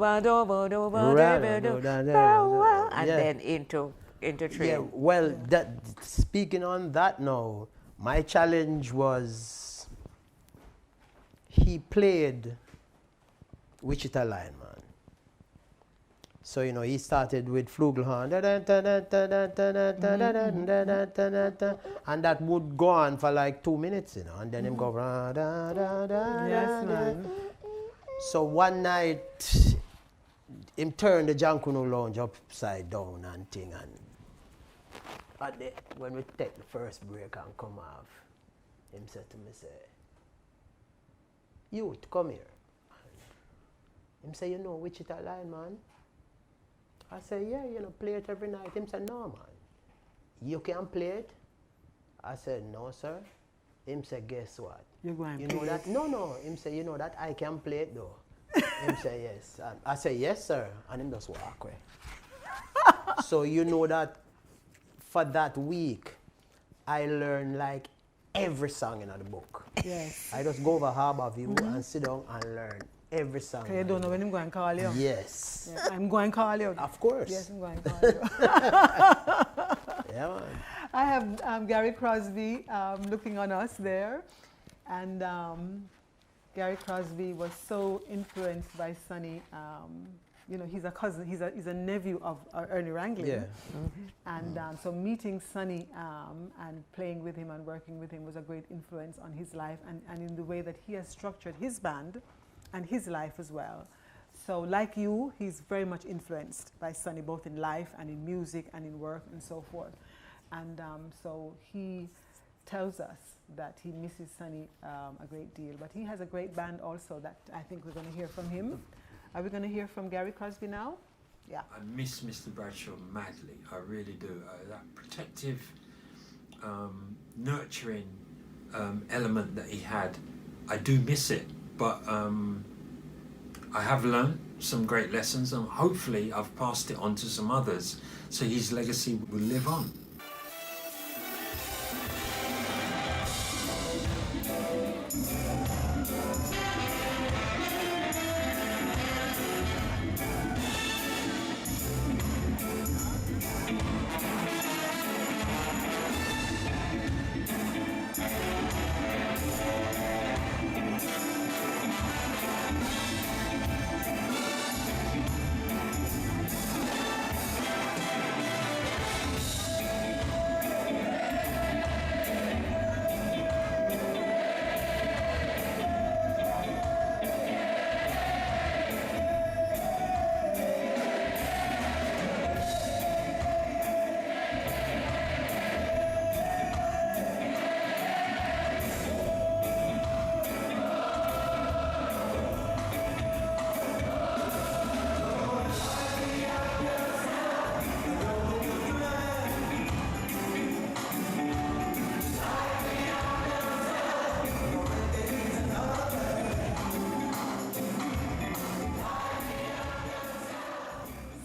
then into train." Yeah, well, speaking on that now, my challenge was he played Wichita Lineman. So, you know, he started with Flugelhorn, and that would go on for like 2 minutes, you know, and then him go, yes, man. So one night, him turned the Jankuno Lounge upside down and thing, and when we take the first break and come off, him said to me, say, "Youth, come here." Him say, "You know Wichita Lineman?" I say, "Yeah, you know, play it every night." Him say, "No, man. You can't play it?" I said, "No, sir." Him say, "Guess what? You're going you to know play that?" it? No. Him say, "You know that I can play it though." Him say, "Yes." And I say, "Yes, sir." And him just walk away. So you know that for that week, I learned like every song in the book. Yes. I just go over Harbour View and sit down and learn every song. Okay, you don't know when I'm going to call you? Yes. I'm going to call you. Of course. Yes, I'm going to call you. Yeah, man. I have Gary Crosby looking on us there. And Gary Crosby was so influenced by Sonny. You know, he's a cousin, he's a nephew of Ernie Ranglin. Yeah. And so meeting Sonny and playing with him and working with him was a great influence on his life and in the way that he has structured his band and his life as well. So like you, he's very much influenced by Sonny, both in life and in music and in work and so forth. And so he tells us that he misses Sonny a great deal, but he has a great band also that I think we're going to hear from him. Are we going to hear from Gary Crosby now? Yeah. I miss Mr. Bradshaw madly. I really do. That protective, nurturing element that he had, I do miss it. But I have learned some great lessons, and hopefully I've passed it on to some others, so his legacy will live on.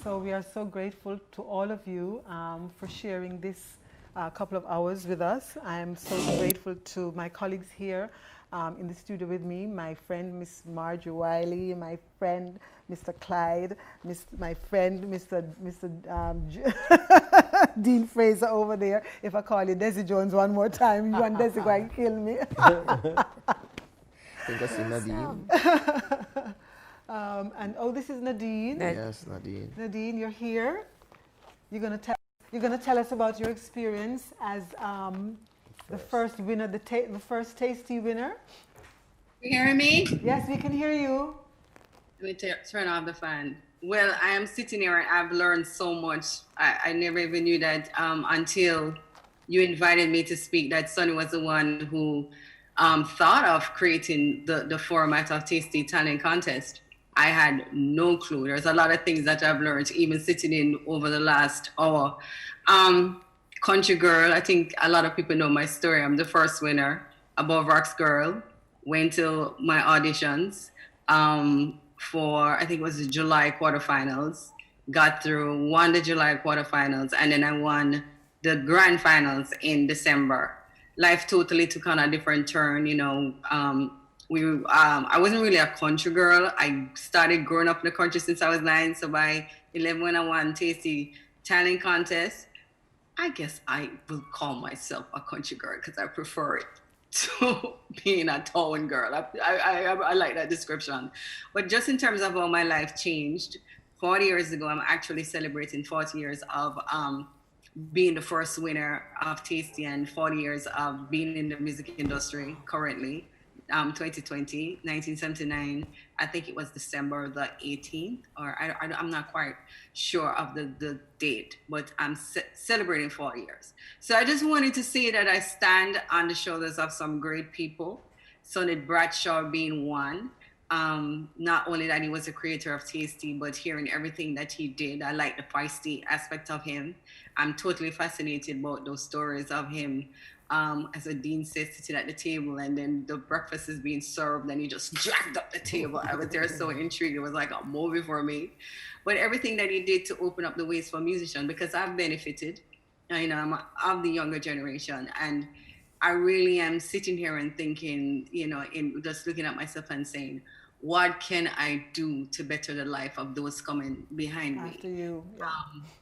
So we are so grateful to all of you for sharing this couple of hours with us. I am so grateful to my colleagues here in the studio with me, my friend Miss Margie Wiley, my friend Mr. Clyde, my friend Mr. Dean Fraser over there. If I call you Desi Jones one more time, you and Desi going to kill me. I think I see Nadine. And oh, this is Nadine. Yes, Nadine. Nadine, you're here. You're gonna tell us about your experience as the first winner, the first Tasty winner. You hearing me? Yes, we can hear you. Let me turn off the fan. Well, I am sitting here and I've learned so much. I never even knew that until you invited me to speak, that Sonny was the one who thought of creating the format of Tasty Talent Contest. I had no clue. There's a lot of things that I've learned, even sitting in over the last hour. Country Girl, I think a lot of people know my story. I'm the first winner. Above Rocks Girl, went to my auditions for, I think it was the July quarterfinals, got through, won the July quarterfinals, and then I won the grand finals in December. Life totally took on a different turn, you know. I wasn't really a country girl. I started growing up in the country since I was 9. So by 11, when I won Tasty Talent Contest, I guess I will call myself a country girl because I prefer it to being a town girl. I like that description. But just in terms of how my life changed, 40 years ago, I'm actually celebrating 40 years of being the first winner of Tasty and 40 years of being in the music industry currently. 2020, 1979, I think it was December the 18th, or I'm not quite sure of the date, but I'm celebrating 40 years. So I just wanted to say that I stand on the shoulders of some great people, Sonny Bradshaw being one. Not only that he was a creator of Tasty, but hearing everything that he did, I like the feisty aspect of him. I'm totally fascinated about those stories of him. As a dean says, sitting at the table and then the breakfast is being served and he just dragged up the table. I was there so intrigued. It was like a movie for me. But everything that he did to open up the ways for musicians, because I've benefited, you know, I'm of the younger generation. And I really am sitting here and thinking, you know, just looking at myself and saying, what can I do to better the life of those coming behind me? After you. Yeah.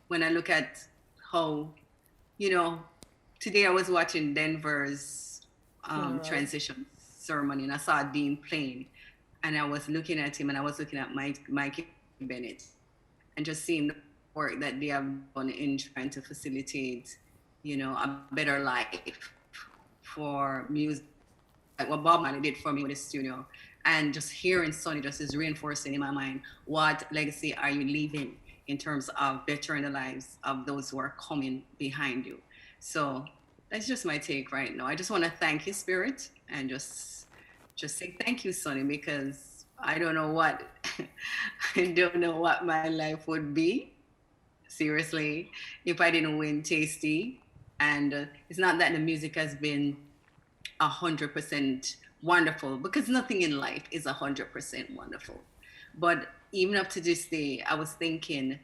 When I look at how, you know, today I was watching Denver's transition ceremony and I saw Dean playing and I was looking at him and I was looking at Mike Bennett and just seeing the work that they have done in trying to facilitate, you know, a better life for music, like what Bob Marley did for me with his studio. And just hearing Sonny just is reinforcing in my mind, what legacy are you leaving in terms of bettering the lives of those who are coming behind you? So that's just my take right now. I just want to thank his spirit and just say thank you, Sonny, because I don't know what my life would be, seriously, if I didn't win Tasty. And it's not that the music has been 100% wonderful, because nothing in life is 100% wonderful. But even up to this day, I was thinking,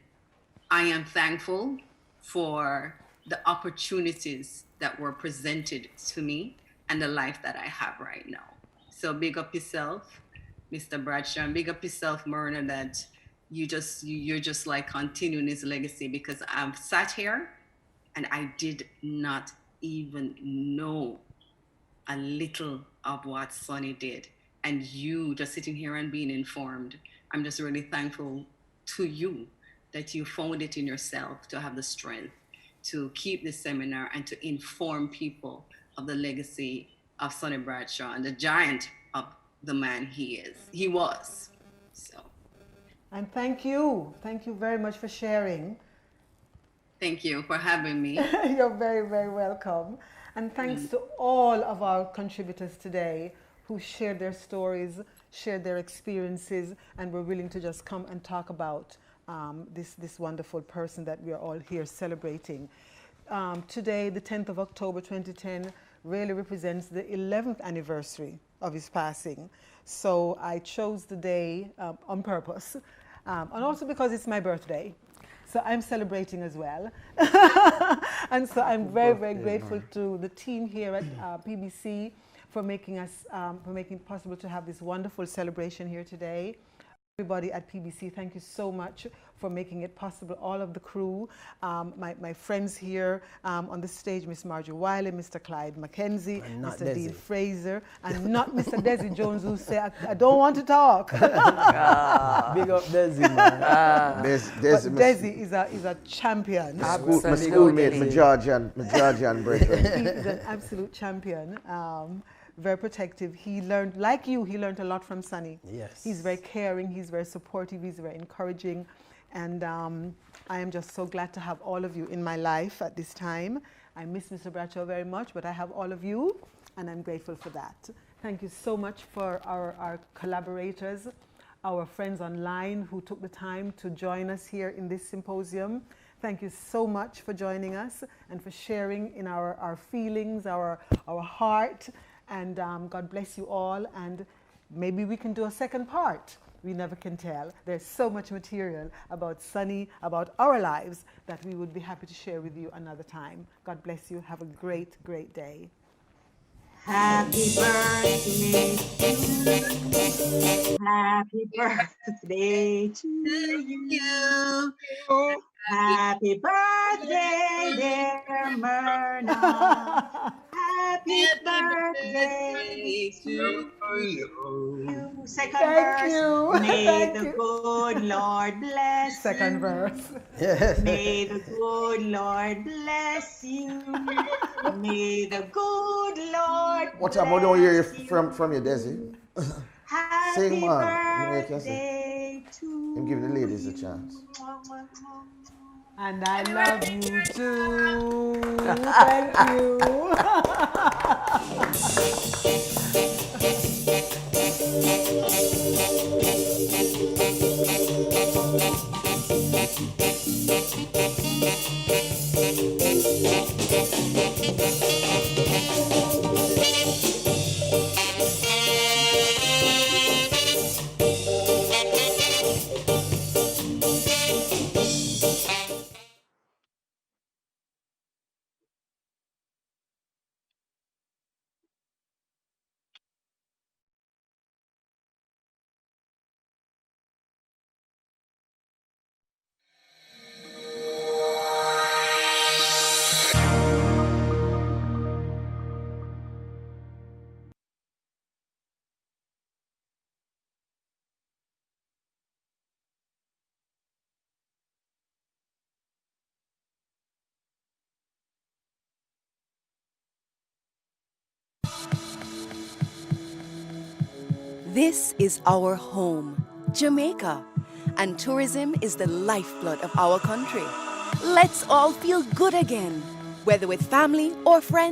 I am thankful for the opportunities that were presented to me and the life that I have right now. So big up yourself, Mr. Bradshaw, and big up yourself, Myrna, that you're just like continuing his legacy, because I've sat here and I did not even know a little of what Sonny did. And you just sitting here and being informed, I'm just really thankful to you that you found it in yourself to have the strength to keep this seminar and to inform people of the legacy of Sonny Bradshaw and the giant of the man he was. So. And thank you very much for sharing. Thank you for having me. You're very, very welcome. And thanks to all of our contributors today who shared their stories, shared their experiences, and were willing to just come and talk about this wonderful person that we are all here celebrating. Today, the 10th of October 2010, really represents the 11th anniversary of his passing. So I chose the day on purpose, and also because it's my birthday. So I'm celebrating as well. And so I'm very, very grateful to the team here at PBC for making it possible to have this wonderful celebration here today. Everybody at PBC, thank you so much for making it possible. All of the crew, my friends here on the stage, Miss Marjorie Wiley, Mr. Clyde Mackenzie, Mr. Dean Fraser, and not Mr. Desi Jones, who say, I don't want to talk. Big up Desi, man. Desi is a champion. My schoolmate, my Georgian brethren. He is an absolute champion. Very protective. He learned, like you, he learned a lot from Sonny. Yes. He's very caring, he's very supportive, he's very encouraging. And I am just so glad to have all of you in my life at this time. I miss Mr. Bradshaw very much, but I have all of you, and I'm grateful for that. Thank you so much for our collaborators, our friends online who took the time to join us here in this symposium. Thank you so much for joining us and for sharing in our feelings, our heart. And God bless you all, and maybe we can do a second part. We never can tell. There's so much material about Sonny, about our lives, that we would be happy to share with you another time. God bless you. Have a great, great day. Happy birthday to you. Happy birthday to you. Happy birthday, dear Myrna. Happy birthday to you. Second verse. May the good Lord bless Second verse. May the good Lord bless you. May the good Lord What time? I don't hear you from you, Desi. Sing, man. birthday to I'm giving the ladies a chance. And I love you too. Thank you. This is our home, Jamaica, and tourism is the lifeblood of our country. Let's all feel good again, whether with family or friends.